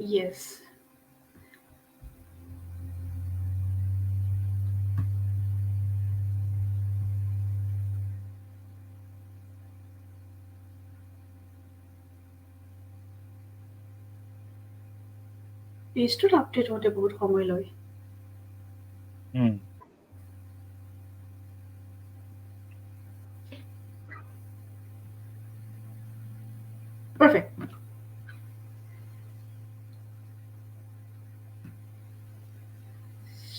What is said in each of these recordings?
Yes. পেজটোত update হওঁতে বহুত সময় লয়। Perfect.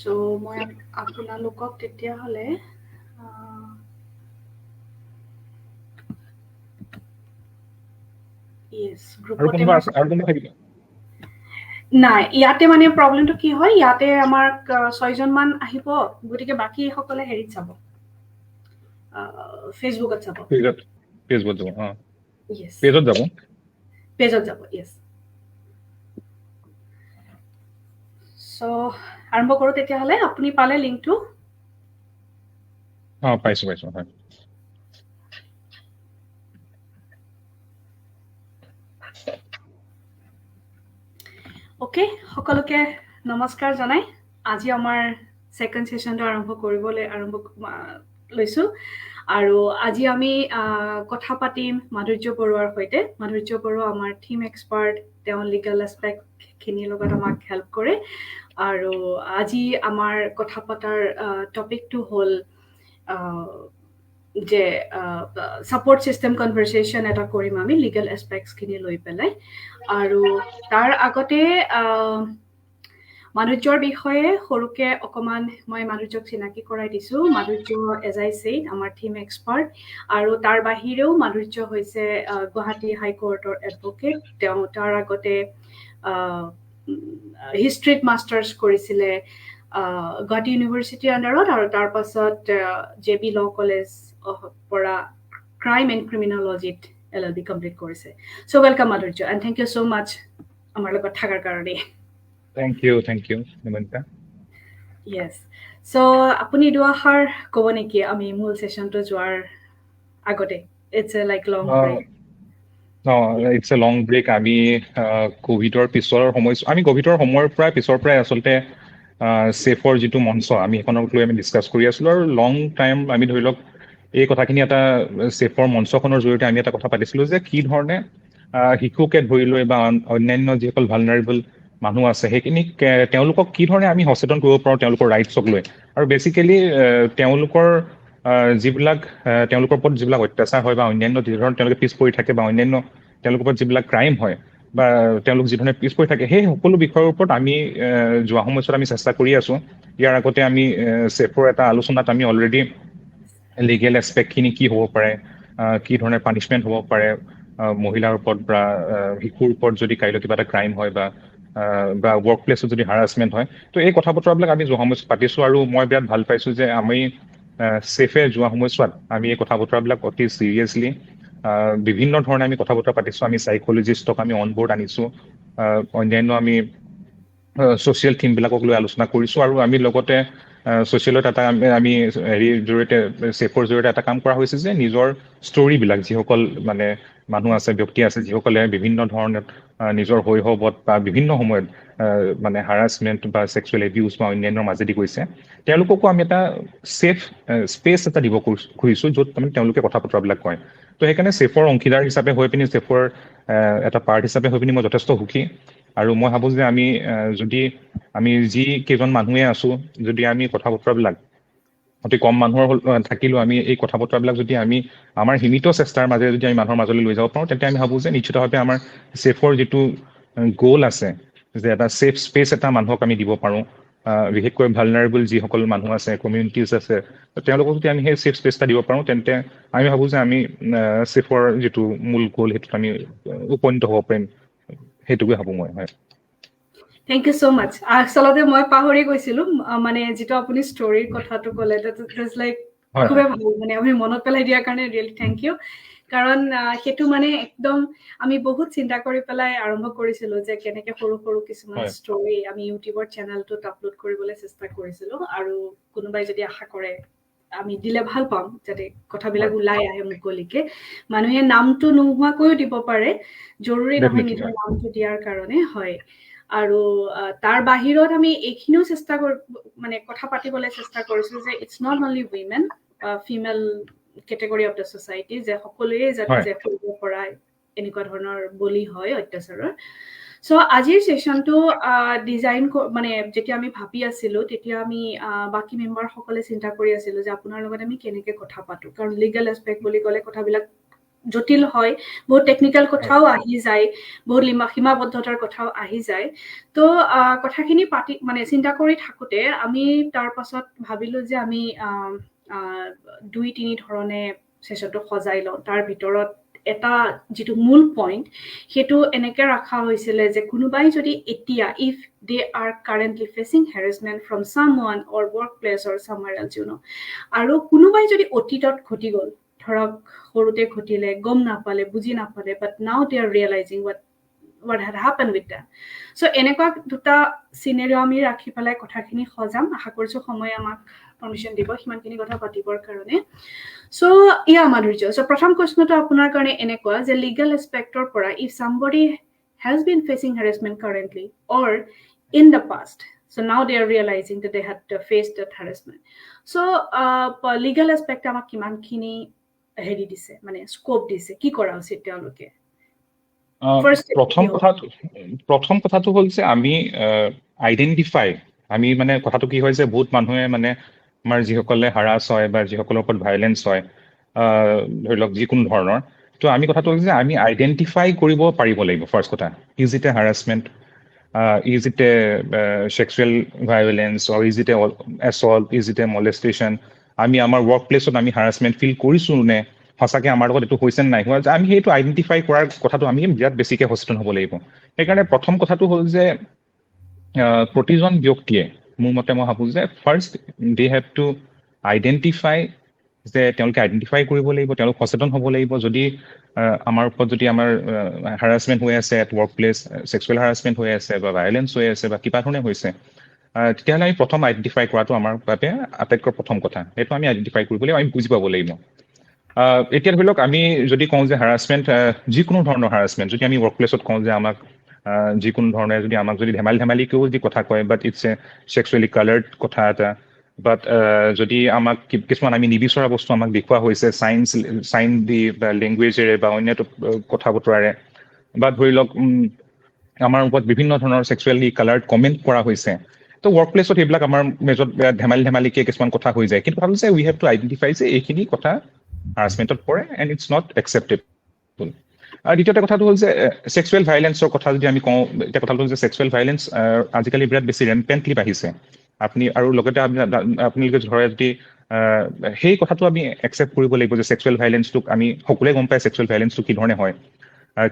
So মই আপোনালোকক তেতিয়াহ'লে yes, গ্ৰুপতে মই নাই ইয়াতে মানে প্ৰবলেমটো কি হয় ইয়াতে আমাৰ 6 জন মান আহিব গতিকে বাকি সকলে হেৰিত চাব ফেসবুকত চাব পেজত যাব yes পেজত যাব yes so আৰম্ভ কৰো তেতিয়াহ'লে আপুনি পালে লিংকটো পাইছো হয় ওকে সকলোকে নমস্কাৰ জনাই আজি আমাৰ সেকেন্ড সেশনটো আৰম্ভ লৈছো আৰু আজি আমি কথা পাতিম মাধুৰ্য বৰুৱাৰ সৈতে মাধুৰ্য বৰুৱা আমাৰ টিম এক্সপাৰ্ট তেওঁ লিগ্যাল এসপেক্ট খিনিৰ লগত আমাক হেল্প কৰে আৰু আজি আমাৰ কথা পতাৰ টপিকটো হ'ল যে সাপোৰ্ট সিস্টেম কনভাৰসেশন এটা কৰিম আমি লিগ্যাল এসপেক্টস খিনি লৈ পেলাই আৰু তাৰ আগতে মাধুৰ্যৰ বিষয়ে সৰুকে অকমান মই মাধুৰ্যক চিনাকি কৰাই দিছো মাধুৰ্য এজ আই সেড আমাৰ টিম এক্সপাৰ্ট আৰু তাৰ বাহিৰেও মাধুৰ্য হৈছে গুৱাহাটী হাই কোৰ্টৰ এডভোকেট তেওঁ তাৰ আগতে হিষ্ট্ৰীত মাষ্টাৰ্ছ কৰিছিলে গুৱাহাটী ইউনিভাৰ্চিটিৰ আণ্ডাৰত আৰু তাৰ পাছত জেবি ল কলেজ পৰা ক্ৰাইম এণ্ড ক্ৰিমিনোলজিত LLB কমপ্লিট কৰিছে so welcome Madhurya and thank you so much আমাৰ লগত থাকাৰ কাৰণে থ্যাংক ইউ নিমন্ত্ৰা Yes. So আপুনি দুআষাৰ ক'ব নেকি আমি মূল সেশনটো যোৱাৰ আগতে it's a like long break it's a long break আমি কোভিডৰ পিছৰ আমি কোভিডৰ সময়ৰ পিছৰ পৰাই আসলতে সেফৰ যেটো মঞ্চ আমি এখনক লৈ আমি ডিসকাস কৰি আছিলো আৰু লং টাইম আমি ধৰি লওক এই কথাখিনি এটা সেফৰ মঞ্চখনৰ জৰিয়তে আমি এটা কথা পাতিছিলো যে কি ধৰণে শিশুকে ধৰি লৈ বা অন্যান্য যিসকল ভালনাৰেবল মানুহ আছে সেইখিনি তেওঁলোকক কি ধৰণে আমি সচেতন কৰিব পাৰো তেওঁলোকৰ ৰাইটছক লৈ আৰু বেসিক্যালি তেওঁলোকৰ যিবিলাক তেওঁলোকৰ ওপৰত যিবিলাক অত্যাচাৰ হয় বা অন্যান্য যিধৰণৰ তেওঁলোকে পিছ পৰি থাকে বা অন্যান্য তেওঁলোকৰ ওপৰত যিবিলাক ক্ৰাইম হয় বা তেওঁলোক যিধৰণে পিছ পৰি থাকে সেই সকলো বিষয়ৰ ওপৰত আমি যোৱা সময়ত আমি চেষ্টা কৰি আছো ইয়াৰ আগতে আমি সেফৰ এটা আলোচনাত আমি অলৰেডি লিগেল এসপেক্ট খিনি কি হ'ব পাৰে কি ধৰণৰ পানিশমেন্ট হ'ব পাৰে মহিলাৰ ওপৰত বা শিশুৰ ওপৰত যদি কাইলৈ কিবা এটা ক্ৰাইম হয় বা ওয়াৰ্ক প্লেসত যদি হাৰাসমেন্ট হয় তো এই কথা বতৰাবিলাক আমি যোৱা সময়ত পাতিছো আৰু মই বিৰাট ভাল পাইছো যে আমি সেফে যোৱা সময়ছোৱাত আমি এই কথা বতৰাবিলাক অতি সিৰিয়াসলি বিভিন্ন ধৰণে আমি কথা বতৰা পাতিছো আমি সাইকোলজিষ্টক আমি অনবোৰ্ড আনিছো অন্যান্য আমি সোশ্যাল থিম বিলাকক লৈ আলোচনা কৰিছো আৰু আমি লগতে সোশ্যালত এটা আমি হেৰিৰ জৰিয়তে সেফৰ জৰিয়তে এটা কাম কৰা হৈছে যে নিজৰ ষ্টৰী বিলাক যিসকল মানে মানুহ আছে ব্যক্তি আছে যিসকলে বিভিন্ন ধৰণত নিজৰ শৈশৱত বা বিভিন্ন সময়ত মানে হাৰাসমেন্ট বা সেক্সুৱেল এবিউজ বা অন্যান্যৰ মাজেদি গৈছে তেওঁলোককো আমি এটা সেফ স্পেচ এটা দিব খুজিছো য'ত মানে তেওঁলোকে কথা বতৰাবিলাক কয় তো সেইকাৰণে সেফৰ অংশীদাৰ হিচাপে হৈ পিনি সেফৰ এটা পাৰ্ট হিচাপে হৈ পিনি মই যথেষ্ট সুখী আৰু মই ভাবো যে আমি যদি আমি যি কেইজন মানুহে আছো যদি আমি কথা বতৰাবিলাক অতি কম মানুহৰ থাকিলেও আমি এই কথা বতৰাবিলাক যদি আমি আমাৰ সীমিত চেষ্টাৰ মাজেৰে যদি আমি মানুহৰ মাজলৈ লৈ যাব পাৰোঁ তেন্তে আমি ভাবো যে নিশ্চিতভাৱে আমাৰ সেফৰ যিটো গোল আছে যে এটা সেফ স্পেচ এটা মানুহক আমি দিব পাৰো বিশেষকৈ ভালনাৰেবল যিসকল মানুহ আছে কমিউনিটিজ আছে তেওঁলোকক যদি আমি সেই সেফ স্পেচ এটা দিব পাৰো তেন্তে আমি ভাবো যে আমি সেফৰ যিটো মূল গোল সেইটোত আমি উপনীত হ'ব পাৰিম সেইটোকে ভাবো মই হয় Thank you so much. আসলতে মই পাহৰি গৈছিলো মানে যেটো আপুনি ষ্টৰীৰ কথাটো ক'লে that is like খুবে ভাল মানে আপুনি মনত পেলাই দিয়াৰ কাৰণে ৰিয়েলি থ্যাংক ইউ কাৰণ হেতু মানে একদম আমি বহুত চিন্তা কৰি পেলাই আৰম্ভ কৰিছিলো যে কেনেকে সৰু সৰু কিছুমান ষ্টৰী আমি ইউটিউবৰ চেনেলটোত আপলোড কৰিবলৈ চেষ্টা কৰিছিলো আৰু কোনোবাই যদি আশা কৰে আমি দিলে ভাল পাম যাতে কথাবিলাক ওলাই আহে মুকলিকে মানুহে নামটো নোহোৱাকৈও দিব পাৰে জৰুৰী নহয় নিজৰ নামটো দিয়াৰ কাৰণে হয় আৰু তাৰ বাহিৰত আমি এইখিনিও চেষ্টা মানে কথা পাতিবলৈ চেষ্টা কৰিছো যে it's not only women female category of the society যে সকলোৱে যাতে যে কৰিব পৰা এনেকুৱা ধৰণৰ বলি হয় অত্যাচাৰৰ সো আজিৰ সেশনটো ডিজাইন মানে যেতিয়া আমি ভাবি আছিলো তেতিয়া আমি বাকি মেম্বাৰ সকলে চিন্তা কৰি আছিলো যে আপোনাৰ লগত আমি কেনেকৈ কথা পাতো কাৰণ লিগ্যাল এছপেক্ট বুলি ক'লে কথাবিলাক জটিল হয় বহুত টেকনিক্যাল কথাও আহি যায় বহুত সীমাবদ্ধতাৰ কথাও আহি যায় তো কথাখিনি পাতি মানে চিন্তা কৰি থাকোতে আমি তাৰ পাছত ভাবিলো যে আমি 2-3 ধৰণে সেশনটো সজাই লওঁ তাৰ ভিতৰত এটা যেটো মূল পইণ্ট হেতু এনেকে ৰাখা হৈছিলে যে কোনোবাই যদি এতিয়া if they are currently facing harassment from someone or workplace or somewhere else আৰু কোনোবাই যদি অতীতত ঘটি গ'ল ধৰক সৰুতে ঘটিলে গম নাপালে বুজি নাপালে but now they are realizing what had happened with them so এনেকুৱা দুটা সিনাৰিও আমি ৰাখি পেলাই কথাখিনি সজাম আশা কৰিছো সময় আমাক পাৰমিশন দিব সিমানখিনি কথা পাতিবৰ কাৰণে so মাধুৰ্য so প্ৰথম প্ৰশ্নটো আপোনাৰ কাৰণে এনেকুৱা যে লিগ্যাল এছপেক্টৰ পৰা if somebody has been facing harassment currently or in the past so now they are realizing that they had faced that harassment so legal aspect আমাক কিমানখিনি হেৰি দিছে মানে স্কোপ দিছে কি কৰা উচিত তেওঁলোকে প্ৰথম কথাটো হ'ল যে আমি আইডেন্টিফাই আমি মানে কথাটো কি হয় যে বহুত মানুহে মানে আমাৰ যিসকলে হাৰাছ হয় বা যিসকলৰ ওপৰত ভাইলেন্স হয় ধৰি লওক যিকোনো ধৰণৰ তো আমি কথাটো হ'ল যে আমি আইডেন্টিফাই কৰিব পাৰিব লাগিব ফাৰ্ষ্ট কথা is it A harassment is it a sexual violence or is it a assault is it a molestation আমি আমাৰ ওয়াৰ্ক প্লেসত আমি হ্যাৰাসমেন্ট ফিল কৰিছো নে হসাকে আমাৰ লগত এটো হৈছে নাই হোৱা আমি হেতু আইডেন্টিফাই কৰাৰ কথাটো আমি বিৰাট বেছিকে সচেতন হ'ব লাগিব সেইকাৰণে প্ৰথম কথাটো হ'ল যে প্ৰতিজন ব্যক্তিয়ে মোৰ মতে মই ভাবো যে first they have to identify যে তেওঁলোকে আইডেন্টিফাই কৰিব লাগিব তেওঁলোক সচেতন হ'ব লাগিব যদি আমাৰ ওপৰত যদি আমাৰ হ্যাৰাসমেন্ট হৈ আছে এট ওয়াৰ্ক প্লেস সেক্সুয়াল হ্যাৰাসমেন্ট হৈ আছে বা ভায়োলেন্স হৈ আছে বা কিবা ধৰণে হৈছে তেতিয়াহ'লে আমি প্ৰথম আইডেন্টিফাই কৰাটো আমাৰ বাবে আটাইতকৈ প্ৰথম কথা সেইটো আমি আইডেন্টিফাই কৰিব লাগিব আমি বুজি পাব লাগিব এতিয়া ধৰি লওক আমি যদি কওঁ যে হ্যাৰাসমেন্ট যিকোনো ধৰণৰ হ্যাৰাসমেন্ট যদি আমি ওয়াৰ্ক প্লেসত কওঁ যে আমাক যিকোনো ধৰণে যদি আমাক যদি ধেমালিকেও যদি কথা কয় বাট ইটছ এ সেক্সুৱেলি কালাৰ্ড কথা এটা বাট যদি আমাক কিছুমান আমি নিবিচৰা বস্তু আমাক দেখুওৱা হৈছে চাইন দি বা লেংগুৱেজেৰে বা অন্য কথা বতৰাৰে বা ধৰি লওক আমাৰ ওপৰত বিভিন্ন ধৰণৰ সেক্সুৱেলি কালাৰ্ড কমেণ্ট কৰা হৈছে তো ওয়াৰ্ক প্লেসত এইবিলাক আমাৰ মেজত ধেমালিকে কিছুমান কথা হৈ যায় কিন্তু ভাবিছে উই হেভ টু আইডেন্টিফাই যে এইখিনি কথা হাৰাসমেন্টত পৰে এণ্ড ইটছ নট একচেপ্টেবল আৰু দ্বিতীয়তে কথাটো হ'ল যে সেক্সুৱেল ভায়োলেন্সৰ কথা যদি আমি কওঁ এতিয়া কথাটো হ'ল যে সেক্সুৱেল ভায়োলেন্স আজিকালি বিৰাট বেছি ৰেম্পেণ্টলি বাঢ়িছে আপুনি আৰু লগতে আপোনালোকে ধৰে যদি সেই কথাটো আমি একচেপ্ট কৰিব লাগিব যে সেক্সুৱেল ভায়োলেন্সটোক আমি সকলোৱে গম পায় সেক্সুৱেল ভায়োলেন্সটো কি ধৰণে হয়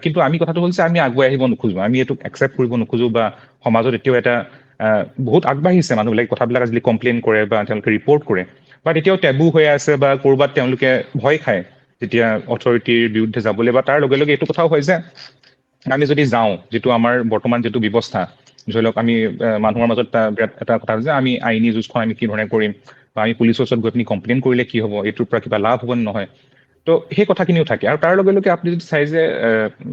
কিন্তু আমি কথাটো হ'ল যে আমি আগুৱাই আহিব নোখোজো আমি এইটোক একচেপ্ট কৰিব নোখোজো বা সমাজত এতিয়াও এটা বহুত আগবাঢ়িছে মানুহবিলাকে কথাবিলাক আজি কমপ্লেইন কৰে বা তেওঁলোকে ৰিপৰ্ট কৰে বাট এতিয়াও টেবু হৈ আছে বা ক'ৰবাত তেওঁলোকে ভয় খায় যেতিয়া অথৰিটিৰ বিৰুদ্ধে যাবলৈ বা তাৰ লগে লগে এইটো কথাও হয় যে আমি যদি যাওঁ যিটো আমাৰ বৰ্তমান যিটো ব্যৱস্থা ধৰি লওক আমি মানুহৰ মাজত এটা কথা যে আমি আইনী যুঁজখন আমি কি ধৰণে কৰিম বা আমি পুলিচৰ ওচৰত গৈ পিনি কমপ্লেইন কৰিলে কি হ'ব এইটোৰ পৰা কিবা লাভ হ'ব নহয় তো সেই কথাখিনিও থাকে আৰু তাৰ লগে লগে আপুনি যদি চাই যে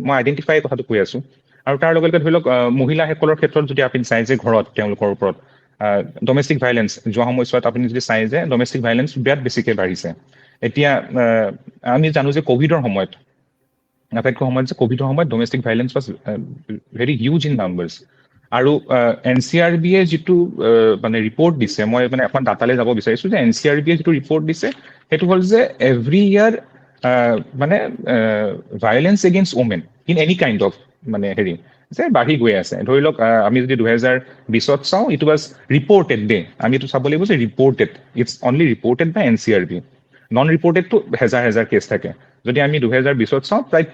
মই আইডেন্টিফাই কথাটো কৈ আছো আৰু তাৰ লগে লগে ধৰি লওক মহিলাসকলৰ ক্ষেত্ৰত যদি আপুনি চাই যে ঘৰত তেওঁলোকৰ ওপৰত ডমেষ্টিক ভায়োলেন্স যোৱা সময়ছোৱাত আপুনি যদি চাই যে ডমেষ্টিক ভায়োলেন্স বিৰাট বেছিকৈ বাঢ়িছে এতিয়া আমি জানো যে কোভিডৰ সময়ত আটাইতকৈ সময়ত যে কোভিডৰ সময়ত domestic violence was very huge in numbers আৰু NCRBয়ে যিটো মানে ৰিপৰ্ট দিছে মই মানে এখন ডাটালৈ যাব বিচাৰিছো যে NCRBয়ে যিটো ৰিপৰ্ট দিছে সেইটো হ'ল যে এভৰি ইয়াৰ মানে violence against women in any kind of মানে হেৰি যে বাঢ়ি গৈ আছে ধৰি লওক আমি যদি 2020ত চাওঁ ইট ৱাজ ৰিপৰ্টেড ডে আমি এইটো চাব লাগিব যে reported it's only reported by NCRB non ৰিপৰ্টেডটো হেজাৰ কেছ থাকে যদি আমি 2020ত চাওঁ প্ৰায়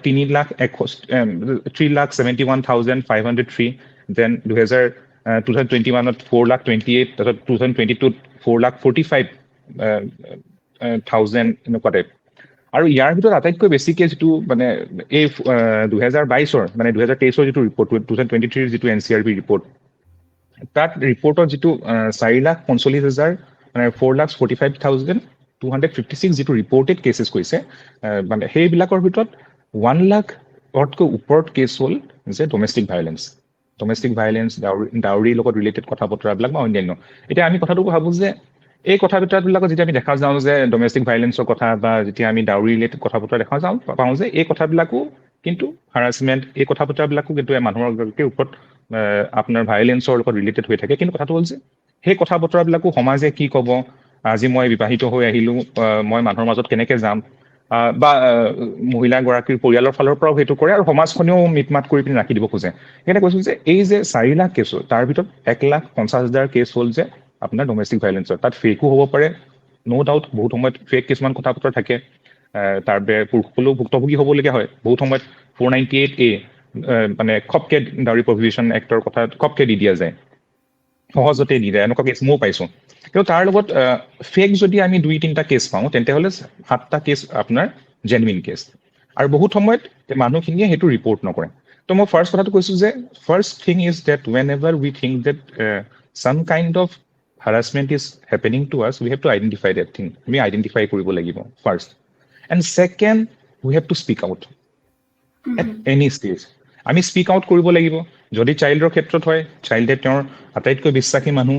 3,71,503 দেন 2021ত 4,28,000 তাৰপিছত 2022ত 4,45,000 এনেকুৱা টাইপ আৰু ইয়াৰ ভিতৰত আটাইতকৈ বেছিকে যিটো মানে এই 2022ৰ মানে 2023ৰ যিটো ৰিপৰ্ট 2023ৰ যিটো NCRB ৰিপৰ্ট তাত ৰিপৰ্টৰ যিটো 4,45,000 মানে 4,45,256 যিটো ৰিপৰ্টেড কেছেছ কৈছে মানে সেইবিলাকৰ ভিতৰত 1,00,000তকৈ ওপৰত কেছ হ'ল যে ডমেষ্টিক ভায়োলেন্স ডমেষ্টিক ভাইলেন্স, ডাউৰীৰ লগত ৰিলেটেড কথা বতৰাবিলাক বা অন্যান্য। এতিয়া আমি কথাটো ভাবোঁ যে এই কথা বতৰাবিলাকত যেতিয়া আমি দেখা যাওঁ যে ডমেষ্টিক ভাইলেন্সৰ কথা বা যেতিয়া আমি ডাউৰী ৰিলেটেড কথা বতৰা দেখা পাওঁ যে এই কথাবিলাকো কিন্তু হাৰাছমেণ্ট, এই কথা বতৰাবিলাকো কিন্তু মানুহৰ ওপৰত আপোনাৰ ভাইলেন্সৰ লগত ৰিলেটেড হৈ থাকে। কিন্তু কথাটো হ'ল যে সেই কথা বতৰাবিলাকো সমাজে কি ক'ব, আজি মই বিবাহিত হৈ আহিলোঁ, মই মানুহৰ মাজত কেনেকৈ যাম, বা মহিলাগৰাকীৰ পৰিয়ালৰ ফালৰ পৰাও সেইটো কৰে আৰু সমাজখনেও মিটমাট কৰি পিনি ৰাখি দিব খোজে। সেইকাৰণে কৈছোঁ যে এই যে 4 লাখ কেছ, তাৰ ভিতৰত 1,50,000 কেছ হ'ল যে আপোনাৰ ডমেষ্টিক ভাইলেন্সৰ। তাত ফেকো হ'ব পাৰে, ন' ডাউট বহুত সময়ত ফেক কিছুমান কথা বতৰা থাকে, তাৰ পুৰুষসকলেও ভুক্তভোগী হ'বলগীয়া হয়। বহুত সময়ত 498A মানে খপকে ডাউৰী প্ৰহিবিশ্যন এক্টৰ কথা খপকে দি দিয়া যায়, সহজতে দি যায়, এনেকুৱা কেছ ময়ো পাইছোঁ। কিন্তু তাৰ লগত ফেক যদি আমি 2-3টা কেছ পাওঁ, তেন্তে হ'লে 7টা কেছ আপোনাৰ জেনুইন কেছ। আৰু বহুত সময়ত মানুহখিনিয়ে সেইটো ৰিপৰ্ট নকৰে। তো মই ফাৰ্ষ্ট কথাটো কৈছোঁ যে first thing is that whenever we think that some kind of harassment is happening to us, we have to identify that thing. আমি আইডেন্টিফাই কৰিব লাগিব first. And second, we have to speak out at any stage. আমি speak out কৰিব লাগিব। যদি চাইল্ডৰ ক্ষেত্ৰত হয়, চাইল্ডে তেওঁৰ আটাইতকৈ বিশ্বাসী মানুহ।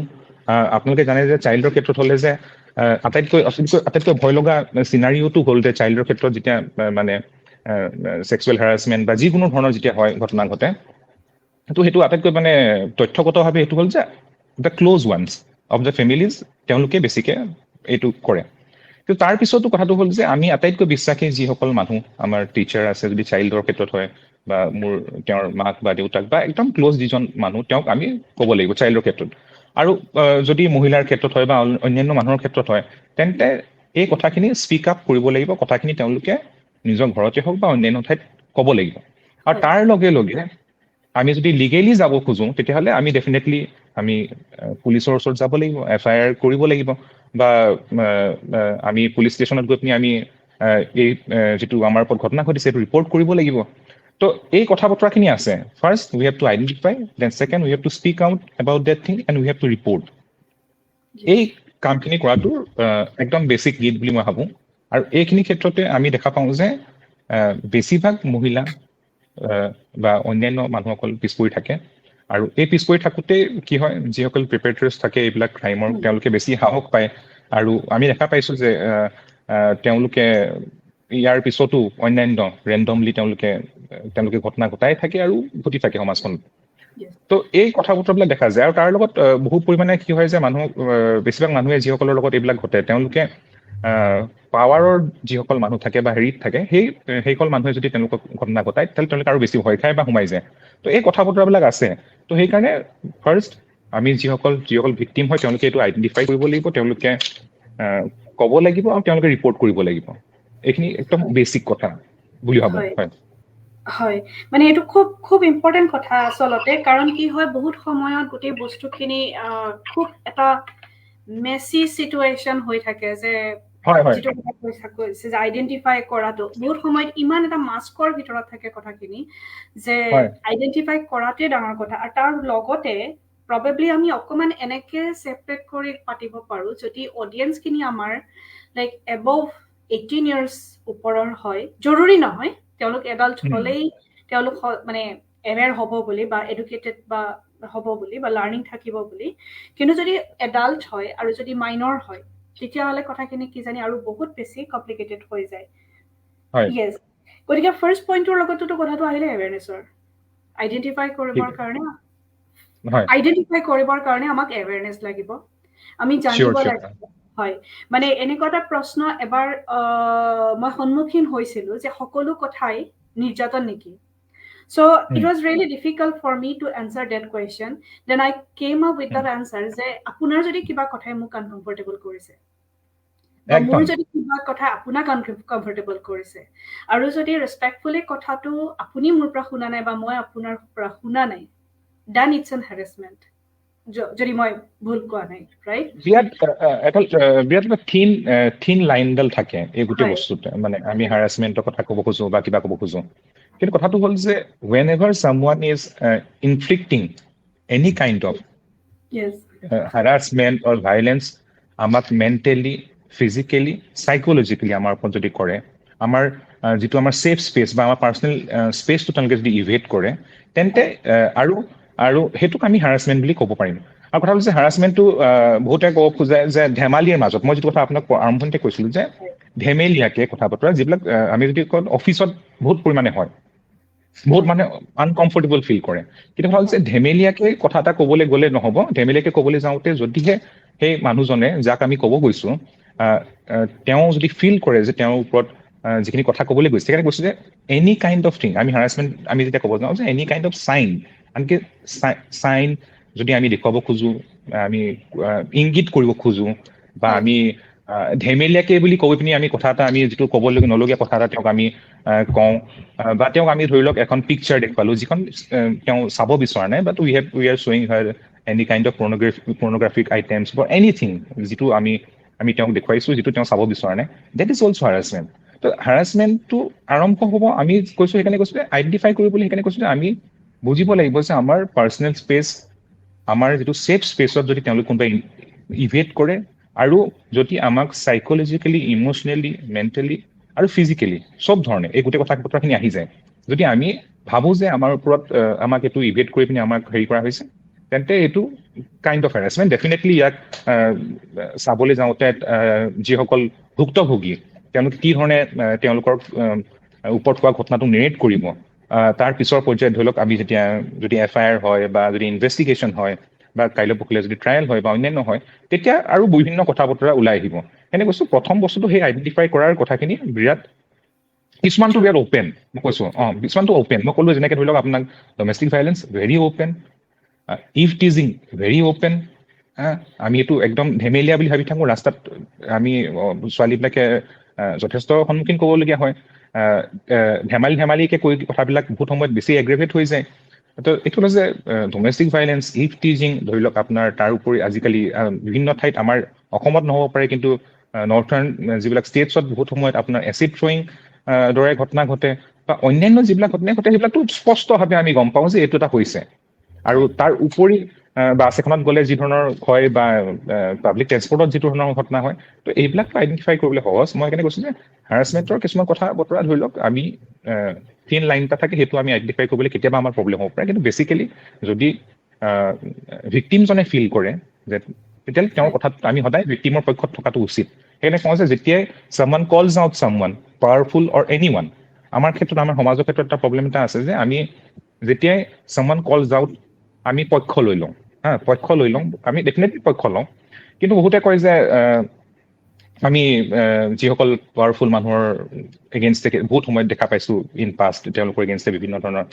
আপোনালোকে জানে যে চাইল্ডৰ ক্ষেত্ৰত হ'লে যে আটাইতকৈ ভয় লগা চিনাৰিঅ'টো হ'ল যে চাইল্ডৰ ক্ষেত্ৰত যেতিয়া মানে ছেক্সুৱেল হেৰাছমেণ্ট বা যিকোনো ধৰণৰ যেতিয়া হয় ঘটনা ঘটে, তো সেইটো আটাইতকৈ মানে তথ্যগতভাৱে সেইটো হ'ল যে the close ones of the families, তেওঁলোকে বেছিকৈ এইটো কৰে। কিন্তু তাৰ পিছতো কথাটো হ'ল যে আমি আটাইতকৈ বিশ্বাসী যিসকল মানুহ আমাৰ টিচাৰ আছে, যদি চাইল্ডৰ ক্ষেত্ৰত হয় বা তেওঁৰ মাক বা দেউতাক বা একদম ক্ল'জ যিজন মানুহ, তেওঁক আমি ক'ব লাগিব চাইল্ডৰ ক্ষেত্ৰত। আৰু যদি মহিলাৰ ক্ষেত্ৰত হয় বা অন্যান্য মানুহৰ ক্ষেত্ৰত হয়, তেন্তে এই কথাখিনি স্পীক আপ কৰিব লাগিব। কথাখিনি তেওঁলোকে নিজৰ ঘৰতে হওক বা অন্যান্য ঠাইত ক'ব লাগিব। আৰু তাৰ লগে লগে আমি যদি লিগেলি যাব খোজোঁ, তেতিয়াহ'লে আমি ডেফিনেটলি আমি পুলিচৰ ওচৰত যাব লাগিব, FIR কৰিব লাগিব, বা আমি পুলিচ ষ্টেচনত গৈ পিনি আমি এই যিটো আমাৰ ওপৰত ঘটনা ঘটিছে সেইটো ৰিপৰ্ট কৰিব লাগিব। তো এই কথা বতৰাখিনি আছে। First we have to identify, then second we have to speak out about that thing, and we have to report. এই কামখিনি কৰাটো একদম বেছিক নীড বুলি মই ভাবোঁ। আৰু এইখিনি ক্ষেত্ৰতে আমি দেখা পাওঁ যে বেছিভাগ মহিলা বা অন্যান্য মানুহসকল পিছ পৰি থাকে। আৰু এই পিছ পৰি থাকোঁতে কি হয়, যিসকল প্ৰিপেৰেটৰ্ছ থাকে এইবিলাক ক্ৰাইমৰ, তেওঁলোকে বেছি সাহস পায়। আৰু আমি দেখা পাইছোঁ যে তেওঁলোকে ইয়াৰ পিছতো অন্যান্য ৰেণ্ডমলি তেওঁলোকে ঘটনা ঘটাই থাকে আৰু ঘটি থাকে সমাজখনত। তো এই কথা বতৰাবিলাক দেখা যায়। আৰু তাৰ লগত বহু পৰিমাণে কি হয় যে বেছিভাগ মানুহে যিসকলৰ লগত এইবিলাক ঘটে, তেওঁলোকে পাৱাৰৰ যিসকল মানুহ থাকে বা হেৰিত থাকে, সেইসকল মানুহে যদি তেওঁলোকক ঘটনা ঘটায়, তেতিয়াহ'লে তেওঁলোকে আৰু বেছি ভয় খায় বা সোমাই যায়। তো এই কথা বতৰাবিলাক আছে। তো সেইকাৰণে ফাৰ্ষ্ট আমি যিসকল ভিক্টিম হয়, তেওঁলোকে এইটো আইডেণ্টিফাই কৰিব লাগিব, তেওঁলোকে ক'ব লাগিব আৰু তেওঁলোকে ৰিপৰ্ট কৰিব লাগিব। এইখিনি একদম বেছিক কথা বুলি ভাবোঁ। হয়, হয়, মানে এইটো খুব খুব ইম্পৰ্টেণ্ট কথা আচলতে। কাৰণ কি হয়, বহুত সময়ত গোটেই বস্তুখিনি খুব এটা মেচি চিটুৱেশ্যন হৈ থাকে যে যিটো কথা কৈছে যে আইডেণ্টিফাই কৰাটো বহুত সময়ত ইমান এটা মাস্কৰ ভিতৰত থাকে কথাখিনি যে আইডেণ্টিফাই কৰাটোৱে ডাঙৰ কথা। আৰু তাৰ লগতে প্ৰবেবলি আমি অকণমান এনেকে ছেপাৰেট কৰি পাতিব পাৰোঁ, যদি অডিয়েঞ্চখিনি আমাৰ লাইক এবভ 18 years ওপৰৰ হয়। জৰুৰী নহয় তেওঁলোক এডাল্ট হ'লেই তেওঁলোক মানে এৱেৰ হ'ব বুলি বা এডুকেটেড বা হ'ব বুলি বা লাৰ্ণিং থাকিব বুলি। কিন্তু যদি এডাল্ট হয় আৰু যদি মাইনৰ হয়, তেতিয়াহ'লে কথাখিনি কিজানি আৰু বহুত বেছি কমপ্লিকেটেড হৈ যায়। য়েছ, গতিকে ফাৰ্ষ্ট পইণ্টৰ লগতো কথাটো আহিলে এৱেৰনেছৰ। আইডেণ্টিফাই কৰিবৰ কাৰণে আমাক এৱেৰনেছ লাগিব, আমি জানিব লাগিব। হয়, মানে এনেকুৱা এটা প্ৰশ্ন এবাৰ মই সন্মুখীন হৈছিলোঁ যে সকলো কথাই নিৰ্যাতন নেকি? So it was really difficult for me to answer that question. Then I came up with that answer যে আপোনাৰ যদি কিবা কথাই মোক আনকমফৰ্টেবল কৰিছে, বা মোৰ যদি কিবা কথা আপোনাক আনকমফৰ্টেবল কৰিছে, আৰু যদি ৰেচপেক্টফুলি কথাটো আপুনি মোৰ পৰা শুনা নাই বা মই আপোনাৰ পৰা শুনা নাই, then it's an harassment. যদি মই ভুল কোৱা নাই, ৰাইট? বিৰাট এটা থিন লাইনডাল থাকে এই গোটেই বস্তুতে। মানে আমি হাৰাছমেণ্টৰ কথা ক'ব খোজোঁ বা কিবা ক'ব খোজোঁ, কিন্তু কথাটো হ'ল যে whenever someone is inflicting any kind of harassment or violence, আমাক মেণ্টেলি, ফিজিকেলি, চাইক'লজিকেলি আমাৰ ওপৰত যদি কৰে, আমাৰ যিটো আমাৰ ছেফ স্পেচ বা আমাৰ পাৰ্চনেল স্পেচটো তেওঁলোকে যদি ইভেড কৰে, তেন্তে আৰু আৰু সেইটোক আমি হাৰাছমেণ্ট বুলি ক'ব পাৰিম আৰু কথা হ'ল যে হাৰাছমেণ্টটো বহুতে ক'ব খোজে যে ধেমালিৰ মাজত মই যিটো কথা আপোনাক আৰম্ভণিতে কৈছিলোঁ যে ধেমেলীয়াকে কথা বতৰা যিবিলাক আমি যদি কওঁ অফিচত বহুত পৰিমাণে হয় বহুত মানে আনকমফৰ্টেবল ফিল কৰে কিন্তু কথা হ'ল যে ধেমেলীয়াকে কথা এটা ক'বলৈ গ'লে নহ'ব ধেমেলীয়াকে ক'বলৈ যাওঁতে যদিহে সেই মানুহজনে যাক আমি ক'ব গৈছোঁ তেওঁ যদি ফিল কৰে যে তেওঁৰ ওপৰত যিখিনি কথা ক'বলৈ গৈছে সেইকাৰণে কৈছোঁ যে এনি কাইণ্ড অফ থিং আমি হাৰাছমেণ্ট আমি যেতিয়া ক'ব যাওঁ যে এনি কাইণ্ড অফ চাইন আনকি চাইন যদি আমি দেখুৱাব খোজোঁ আমি ইংগিত কৰিব খোজোঁ বা আমি ধেমেলীয়াকে বুলি কৈ পিনি আমি কথা এটা আমি যিটো ক'বলৈ নলগীয়া কথা এটা তেওঁক আমি কওঁ বা তেওঁক আমি ধৰি লওক এখন পিকচাৰ দেখুৱালোঁ যিখন তেওঁ চাব বিচৰা নাই বাট উই আৰ শ্বয়িং her any kind of pornographic items বা এনিথিং যিটো আমি তেওঁক দেখুৱাইছোঁ যিটো তেওঁ চাব বিচৰা নাই ডেট ইজ অলছ' হাৰাছমেণ্ট তো হাৰাছমেণ্টটো আৰম্ভ হ'ব আমি কৈছোঁ সেইকাৰণে কৈছোঁ যে আইডেণ্টিফাই কৰিবলৈ সেইকাৰণে কৈছোঁ যে আমি বুজিব লাগিব যে আমাৰ পাৰ্চনেল স্পেচ আমাৰ যিটো ছেফ স্পেচত যদি তেওঁলোক কোনোবাই ইভেট কৰে আৰু যদি আমাক চাইক'লজিকেলি ইম'চনেলি মেণ্টেলি আৰু ফিজিকেলি চব ধৰণে এই গোটেই কথাখিনি আহি যায় যদি আমি ভাবোঁ যে আমাৰ ওপৰত আমাক এইটো ইভেট কৰি পিনি আমাক হেৰি কৰা হৈছে তেন্তে এইটো কাইণ্ড অফ হেৰাছমেণ্ট ডেফিনেটলি ইয়াক চাবলৈ যাওঁতে যিসকল ভুক্তভোগী তেওঁলোকে কি ধৰণে তেওঁলোকৰ ওপৰত হোৱা ঘটনাটো নেৰেট কৰিব তাৰ পিছৰ পৰ্যায়ত ধৰি লওক আমি যেতিয়া যদি FIR হয় বা যদি ইনভেষ্টিগেশ্যন হয় বা কাইলৈ পৰহিলৈ যদি ট্ৰায়েল হয় বা অন্যান্য হয় তেতিয়া আৰু বিভিন্ন কথা বতৰা ওলাই আহিব এনে কৈছোঁ প্ৰথম বস্তুটো সেই আইডেণ্টিফাই কৰাৰ কথাখিনি বিৰাট কিছুমানটো বিৰাট অ'পেন মই কৈছোঁ কিছুমানটো অ'পেন মই ক'লোঁ যেনেকৈ ধৰি লওক আপোনাক domestic violence very open eve teasing very open আমি এইটো একদম ধেমেলীয়া বুলি ভাবি থাকোঁ ৰাস্তাত আমি ছোৱালীবিলাকে যথেষ্ট সন্মুখীন ক'বলগীয়া হয় ধেমালিকে কৈ কথাবিলাক বহুত সময়ত বেছি এগ্ৰেভেট হৈ যায় তো এইটো হৈছে ডমেষ্টিক ভাইলেঞ্চ ইভ টিজিং ধৰি লওক আপোনাৰ তাৰ উপৰি আজিকালি বিভিন্ন ঠাইত আমাৰ অসমত নহ'ব পাৰে কিন্তু নৰ্থাৰ্ণ যিবিলাক ষ্টেটছত বহুত সময়ত আপোনাৰ এচিড থ্ৰয়িং দৰে ঘটনা ঘটে বা অন্যান্য যিবিলাক ঘটনা ঘটে সেইবিলাকতো স্পষ্টভাৱে আমি গম পাওঁ যে এইটো এটা হৈছে আৰু তাৰ উপৰি বাছ এখনত গ'লে যি ধৰণৰ হয় বা পাব্লিক ট্ৰেন্সপৰ্টত যিটো ধৰণৰ ঘটনা হয় তো এইবিলাকতো আইডেণ্টিফাই কৰিবলৈ সহজ মই সেইকাৰণে কৈছোঁ যে হাৰাছমেণ্টৰ কিছুমান কথা বতৰা ধৰি লওক আমি থিন লাইন এটা থাকে সেইটো আমি আইডেণ্টিফাই কৰিবলৈ কেতিয়াবা আমাৰ প্ৰব্লেম হ'ব পাৰে কিন্তু বেচিকেলি যদি ভিক্টিমজনে ফিল কৰে যে তেতিয়াহ'লে তেওঁৰ কথাত আমি সদায় ভিক্টিমৰ পক্ষত থকাটো উচিত সেইকাৰণে কওঁ যে যেতিয়াই ছামৱান কলছ আউট ছামৱান পাৱাৰফুল অৰ এনিৱান আমাৰ ক্ষেত্ৰত আমাৰ সমাজৰ ক্ষেত্ৰত এটা প্ৰব্লেম এটা আছে যে আমি যেতিয়াই ছামৱান কলছ আউট আমি পক্ষ লৈ লওঁ পক্ষ লৈ লওঁ আমি ডেফিনেটলি পক্ষ লওঁ কিন্তু বহুতে কয় যে আমি যিসকল পাৱাৰফুল মানুহৰ এগেইনষ্টে বহুত সময়ত দেখা পাইছোঁ ইন পাষ্ট তেওঁলোকৰ এগেইনষ্টে বিভিন্ন ধৰণৰ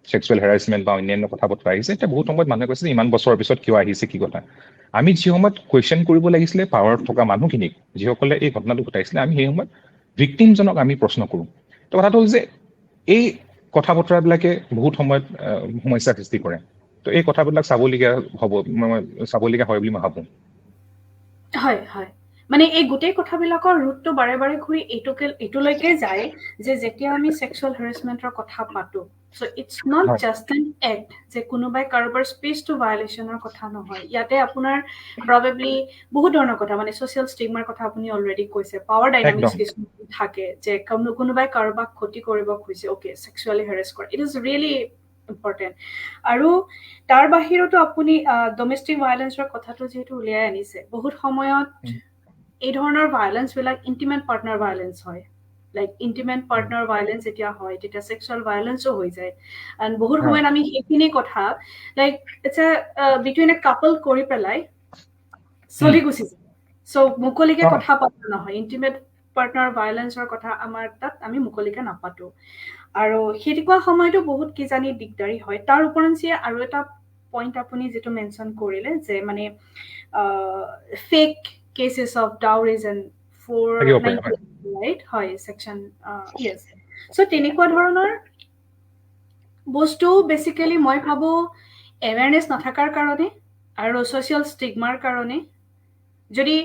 ছেক্সুৱেল হেৰাছমেণ্ট বা অন্যান্য কথা বতৰা আহিছে এতিয়া বহুত সময়ত মানুহে কৈছে যে ইমান বছৰৰ পিছত কিয় আহিছে কি কথা আমি যি সময়ত কুৱেশ্যন কৰিব লাগিছিলে পাৱাৰত থকা মানুহখিনিক যিসকলে এই ঘটনাটো ঘটাইছিলে আমি সেই সময়ত ভিক্টিমজনক আমি প্ৰশ্ন কৰোঁ তো কথাটো হ'ল যে এই কথা বতৰাবিলাকে বহুত সময়ত সমস্যাৰ সৃষ্টি কৰে তো এই কথাবিলাক চাবলগীয়া হয় বুলি মই ভাবোঁ হয় হয় মানে এই গোটেই কথাবিলাকৰ ৰুটটো বাৰে বাৰে ঘূৰি এইটোলৈকে যায় যে যেতিয়া আমি ছেক্সুৱেল হেৰাছমেণ্টৰ কথা পাতো so' it's not just an act যে কোনোবাই কাৰোবাৰ স্পেচটো ভায়লেশ্যনৰ কথা নহয় ইয়াতে আপোনাৰ প্ৰবেবলি বহুত ধৰণৰ কথা মানে ছ'চিয়েল ষ্টিগমাৰ কথা আপুনি অলৰেডি কৈছে পাৱাৰ ডাইনামিক্স কিছুমান থাকে যে কোনোবাই কাৰোবাক ক্ষতি কৰিব খুজিছে অ'কে ছেক্সুৱেলি হেৰেছ কৰে ইট ইজ ৰিয়েলি ইম্পৰ্টেণ্ট আৰু তাৰ বাহিৰতো আপুনি ডমেষ্টিক ভায়লেঞ্চৰ কথাটো যিহেতু উলিয়াই আনিছে বহুত সময়ত এই ধৰণৰ ভায়লেঞ্চবিলাক ইণ্টিমেট পাৰ্টনাৰ ভায়লেঞ্চ হয় লাইক ইণ্টিমেট পাৰ্টনাৰ ভায়লেঞ্চ যেতিয়া হয় তেতিয়া ছেক্সুৱেল ভায়লেঞ্চো হৈ যায় এণ্ড বহুত সময়ত আমি সেইখিনি কথা like it's between a couple কৰি পেলাই চলি গুচি যায় চ' মুকলিকে কথা পতা নহয় ইণ্টিমেট পাৰ্টনাৰ ভায়লেঞ্চৰ কথা আমাৰ তাত আমি মুকলিকে নাপাতো আৰু সেনেকুৱা সময়তো বহুত কিজানি দিগদাৰী হয় তাৰ ওপৰঞ্চি আৰু এটা পইণ্ট আপুনি যিটো মেনশ্যন কৰিলে যে মানে fake cases of dowries and 490 right হয় ছেকশ্যন য়েছ চ' তেনেকুৱা ধৰণৰ বস্তু বেচিকেলি মই ভাবোঁ এৱেৰনেছ নাথাকাৰ কাৰণে আৰু ছ'চিয়েল ষ্টিগমাৰ কাৰণে যদি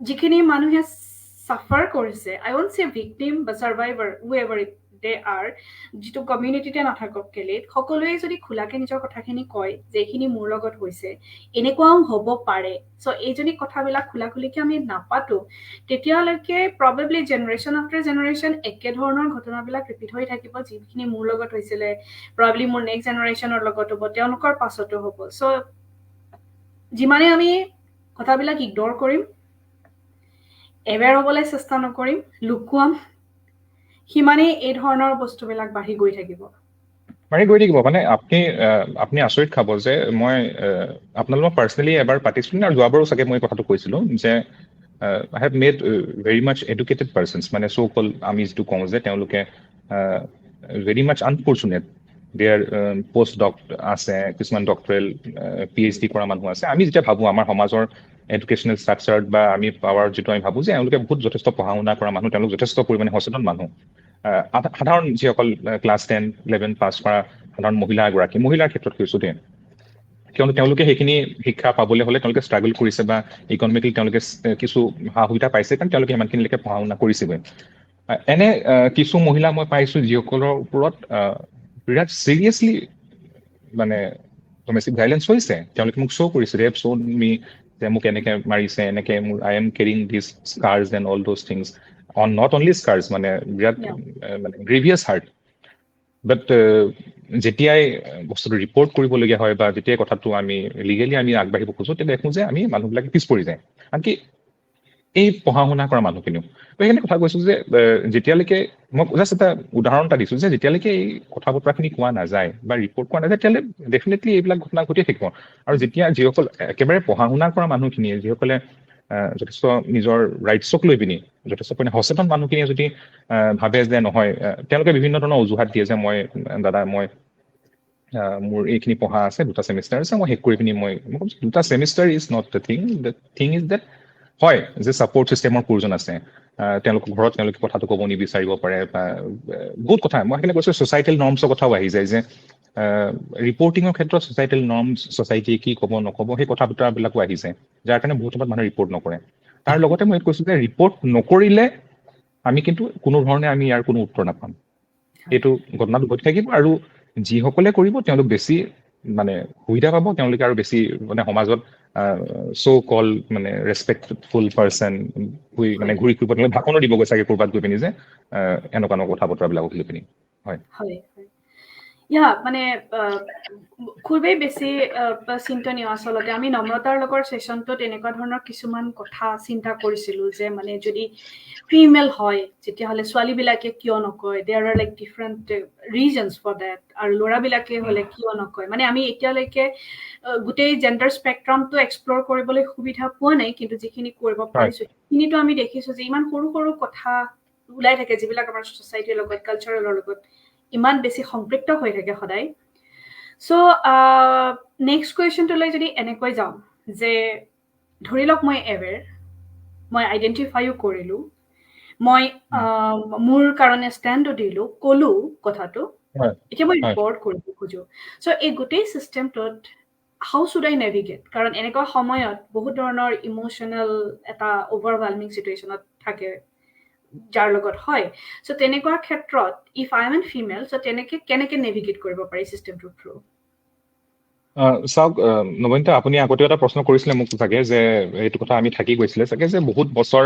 যিখিনি মানুহে চাফাৰ কৰিছে আই ৱন্ট চে ভিক্টিম বা চাৰ্ভাইভাৰ হুএভাৰ ইট দে আৰ যিটো কমিউনিটিতে নাথাকক কেলে সকলোৱে যদি খোলাকে নিজৰ কথাখিনি কয় যে এইখিনি মোৰ লগত হৈছে এনেকুৱাও হ'ব পাৰে সো এইজনী কথাবিলাক খোলাখুলিকে আমি নাপাতো তেতিয়ালৈকে প্ৰবেবলি জেনাৰেশ্যন আফটাৰ জেনাৰেশ্যন একে ধৰণৰ ঘটনাবিলাক ৰিপিট হৈ থাকিব যিখিনি মোৰ লগত হৈছিলে প্ৰবেবলি মোৰ নেক্সট জেনাৰেশ্যনৰ লগত হ'ব তেওঁলোকৰ পাছতো হ'ব সো যিমানে আমি কথাবিলাক ইগনোৰ কৰিম এৱেৰ হ'বলৈ চেষ্টা নকৰিম লুকুৱাম সিমানেই এই ধৰণৰ বস্তুবিলাক বাঢ়ি গৈ থাকিব মানে আপুনি আচৰিত খাব যে মই আপোনালোকক পাৰ্চনেলি এবাৰ পাতিছিলো আৰু যোৱাবাৰো চাগে মই কথাটো কৈছিলো যে I have made very much educated persons মানে so called আমি যিটো কওঁ যে তেওঁলোকে very much unfortunate their post doc আছে কিছুমান ডক্টৰেল PhD কৰা মানুহ আছে আমি যেতিয়া ভাবো আমাৰ সমাজৰ এডুকেশ্যনেল ষ্ট্ৰাকচাৰ বা আমি পাৱাৰ যিটো আমি ভাবো যে তেওঁলোকে বহুত যথেষ্ট পঢ়া শুনা কৰা মানুহ তেওঁলোক যথেষ্ট পৰিমাণে সচেতন মানুহ সাধাৰণ যিসকল ক্লাছ 10 11 পাছ কৰা সাধাৰণ মহিলাৰ ক্ষেত্ৰত কৈছো দেই কিয়নো তেওঁলোকে সেইখিনি শিক্ষা পাবলৈ হ'লে তেওঁলোকে ষ্ট্ৰাগল কৰিছে বা ইকনমিকেলি তেওঁলোকে কিছু সা সুবিধা পাইছে কাৰণ তেওঁলোকে ইমানখিনিলৈকে পঢ়া শুনা কৰিছেগৈ এনে কিছু মহিলা মই পাইছো যিসকলৰ ওপৰত বিৰাট চিৰিয়াছলি মানে ডমেষ্টিক ভাইলেঞ্চ হৈছে তেওঁলোকে মোক শ্ব' কৰিছে ৰেপ শ্ব'ড মি যে মোক এনেকে মাৰিছে এনেকে মোৰ I am carrying this scars and all those things on not only scars মানে বিৰাট মানে গ্ৰেভিয়াছ হাৰ্ট বাট যেতিয়াই বস্তুটো ৰিপৰ্ট কৰিবলগীয়া হয় বা যেতিয়াই কথাটো আমি লিগেলি আমি আগবাঢ়িব খোজো তেতিয়া দেখোঁ যে আমি মানুহবিলাকে পিছ পৰি যায় আনকি এই পঢ়া শুনা কৰা মানুহখিনিও সেইখিনি কথা কৈছো যে যেতিয়ালৈকে মই জাষ্ট এটা উদাহৰণ এটা দিছো যে যেতিয়ালৈকে এই কথা বতৰাখিনি কোৱা নাযায় বা ৰিপৰ্ট কৰা নাযায় তেতিয়াহ'লে ডেফিনেটলি এইবিলাক ঘটনা ঘটিয়ে থাকিব আৰু যেতিয়া যিসকল একেবাৰে পঢ়া শুনা কৰা মানুহখিনিয়ে যিসকলে যথেষ্ট নিজৰ ৰাইটছক লৈ পিনি যথেষ্ট পৰিমাণে সচেতন মানুহখিনিয়ে যদি ভাবে যে নহয় তেওঁলোকে বিভিন্ন ধৰণৰ অজুহাত দিয়ে যে মই দাদা মই মোৰ এইখিনি পঢ়া আছে 2টা ছেমিষ্টাৰ আছে মই শেষ কৰি পিনি মই 2টা semester is not the thing is that হয় যে ছাপৰ্ট ছিষ্টেমৰ প্ৰয়োজন আছে তেওঁলোকৰ ঘৰত তেওঁলোকে কথাটো ক'ব নিবিচাৰিব পাৰে বা বহুত কথা মই সেইকাৰণে কৈছোঁ ছ'চাইটেল নৰ্মছৰ কথাও আহি যায় যে ৰিপৰ্টিঙৰ ক্ষেত্ৰত ছ'চাইটেল নৰ্মছ ছ'চাইটিয়ে কি ক'ব নক'ব সেই কথা বতৰাবিলাকো আহি যায় যাৰ কাৰণে বহুত সময়ত মানুহে ৰিপৰ্ট নকৰে তাৰ লগতে মই কৈছোঁ যে ৰিপৰ্ট নকৰিলে আমি কিন্তু কোনো ধৰণে আমি ইয়াৰ কোনো উত্তৰ নাপাম এইটো ঘটনাটো ঘটি থাকিব আৰু যিসকলে কৰিব তেওঁলোক বেছি মানে সুবিধা পাব তেওঁলোকে আৰু বেছি মানে সমাজত চ' কল মানে ৰেচপেক্টফুল পাৰ্চন মানে ঘূৰি ফুৰিব তেওঁলোকে ভাষণো দিবগৈ চাগে ক'ৰবাত গৈ পিনি যে এনেকুৱা কথা বতৰাবিলাকক লৈ পিনি হয় মানে খুবেই বেছি চিন্তনীয় আচলতে আমি নম্ৰতাৰ লগৰ ছেশ্যনটোত এনেকুৱা ধৰণৰ কিছুমান কথা চিন্তা কৰিছিলো যে মানে যদি ফিমেল হয় তেতিয়াহ'লে ছোৱালীবিলাকে কিয় নকয় there are like different reasons for that আৰু ল'ৰাবিলাকে হ'লে কিয় নকয় মানে আমি এতিয়ালৈকে গোটেই জেণ্ডাৰ স্পেক্ট্ৰামটো এক্সপ্ল'ৰ কৰিবলৈ সুবিধা পোৱা নাই কিন্তু যিখিনি কৰিব পাৰিছো সেইখিনিতো আমি দেখিছো যে ইমান সৰু সৰু কথা ওলাই থাকে যিবিলাক আমাৰ ছ'চাইটিৰ লগত কালচাৰেলৰ লগত ইমান বেছি সম্পৃক্ত হৈ থাকে সদায় সো নেক্সট কুৱেশ্যনটোলৈ যদি এনেকৈ যাওঁ যে ধৰি লওক মই এৱেৰ মই আইডেণ্টিফাইও কৰিলোঁ মই মোৰ কাৰণে ষ্টেণ্ডো দিলোঁ ক'লো কথাটো এতিয়া মই ৰিপৰ্ট কৰিব খোজো সো এই গোটেই চিষ্টেমটোত হাউ শুড আই নেভিগেট কাৰণ এনেকুৱা সময়ত বহুত ধৰণৰ ইম'চনেল এটা অভাৰৱেলমিং চিটুৱেশ্যনত থাকে যাৰ লগত হয় সো তেনেকুৱা ক্ষেত্ৰত if I am N female so তেনেকে কেনেকে নেভিগেট কৰিব পাৰি চিষ্টেমটোৰ থ্ৰু চাওক নবনীতা আপুনি আগতে এটা প্ৰশ্ন কৰিছিলে মোক চাগে যে এইটো কথা আমি থাকি গৈছিলে চাগে যে বহুত বছৰ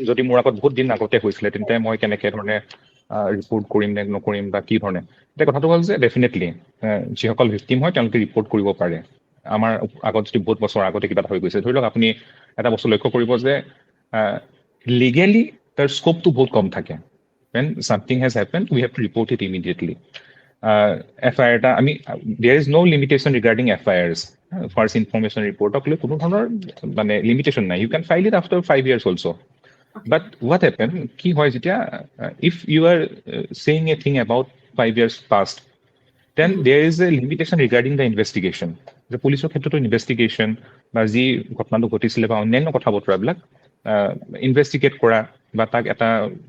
যদি মোৰ আগত বহুত দিন আগতে হৈছিলে তেন্তে মই কেনেকে ধৰণে ৰিপৰ্ট কৰিম নে নকৰিম বা কি ধৰণে এতিয়া কথাটো হ'ল যে ডেফিনেটলি যিসকল ভিক্টিম হয় তেওঁলোকে ৰিপৰ্ট কৰিব পাৰে আমাৰ আগত যদি বহুত বছৰ আগতে কিবা এটা হৈ গৈছে ধৰি লওক আপুনি এটা বস্তু লক্ষ্য কৰিব যে লিগেলি তাৰ স্কোপটো বহুত কম থাকে when something has happened we have to report it immediately FIR এটা আমি there is no limitation regarding FIRs first information report লৈ কোনো ধৰণৰ মানে লিমিটেশ্যন নাই you can file it after 5 years also but what happened কি হয় যেতিয়া if you are saying a thing about 5 years past then there is a limitation regarding the investigation the পুলিচৰ ক্ষেত্ৰতো ইনভেষ্টিগেশ্যন বা যি ঘটনাটো ঘটিছিলে বা অন্যান্য কথা বতৰাবিলাক ইনভেষ্টিগেট কৰা বা তাক এটা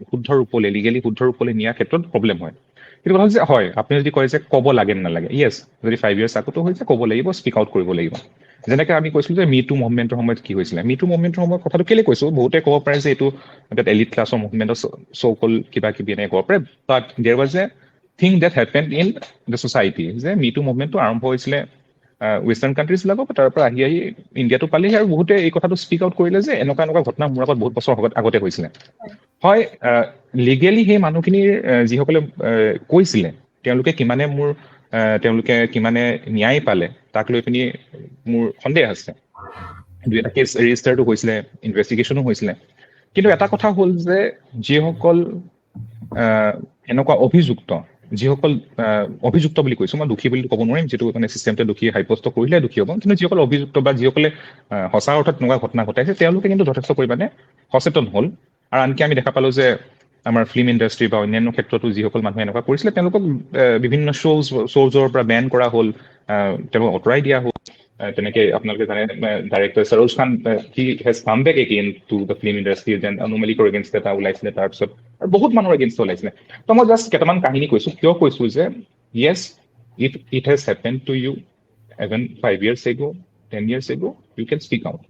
শুদ্ধ ৰূপলৈ লিগেলি শুদ্ধ ৰূপলৈ নিয়াৰ ক্ষেত্ৰত প্ৰব্লেম হয় কিন্তু কথা যে হয় আপুনি যদি কয় যে ক'ব লাগে নালাগে য়েছ যদি 5 years আগতো হৈছে ক'ব লাগিব স্পীক আউট কৰিব লাগিব যেনেকৈ আমি কৈছিলোঁ যে মিটু মুভমেণ্টৰ সময়ত কি হৈছিলে, মিটু মুভমেণ্টৰ সময়ত কথাটো কেলৈ কৈছোঁ, বহুতে ক'ব পাৰে যে এইটো এলিট ক্লাছৰ মুভমেণ্টৰ চ' কিবা কিবি এনেকৈ ক'ব পাৰে, but there was a thing that happened in the society, যে মিটু মুভমেণ্টটো আৰম্ভ হৈছিলে ৱেষ্টাৰ্ণ কাণ্ট্ৰিজবিলাকক, তাৰ পৰা আহি ইণ্ডিয়াটো পালেহি, আৰু বহুতে এই কথাটো স্পীক আউট কৰিলে যে এনেকুৱা ঘটনা মোৰ আগত বহুত বছৰ আগতে হৈছিলে। হয়, লিগেলি সেই মানুহখিনিৰ যিসকলে কৈছিলে তেওঁলোকে কিমানে ন্যায় পালে তাক লৈ পিনি মোৰ সন্দেহ আছে। 2-এটা কেছ ৰেজিষ্টাৰটো হৈছিলে, ইনভেষ্টিগেশ্যনো হৈছিলে, কিন্তু এটা কথা হ'ল যে যিসকল এনেকুৱা যিসকল অভিযুক্ত বুলি কৈছো, মই দোষী বুলি ক'ব নোৱাৰিম, যিটো মানে চিষ্টেমটোৱে দোষী সাব্যস্ত কৰিলে দোষী হ'ব, কিন্তু যিসকল অভিযুক্ত বা যিসকলে সঁচা অৰ্থত তেনেকুৱা ঘটনা ঘটাইছে তেওঁলোকে কিন্তু যথেষ্ট পৰিমাণে সচেতন হ'ল। আৰু আনকি আমি দেখা পালোঁ যে আমাৰ ফিল্ম ইণ্ডাষ্ট্ৰি বা অন্যান্য ক্ষেত্ৰতো যিসকল মানুহে এনেকুৱা কৰিছিলে তেওঁলোকক বিভিন্ন শ্ব'জৰ পৰা বেন কৰা হ'ল, তেওঁলোকক আঁতৰাই দিয়া হ'ল। তেনেকে আপোনালোকে জানে director Saroj Khan he has come back again to the film industry, যেন অনুমালিকৰ এগেইনষ্ট এটা ওলাইছিলে, তাৰপিছত আৰু বহুত মানুহৰ এগেইনষ্ট ওলাইছিলে। তো মই জাষ্ট কেইটামান কাহিনী কৈছোঁ, কিয় কৈছোঁ যে yes, if it has happened to you even 5 years ago, 10 years ago, you can speak out.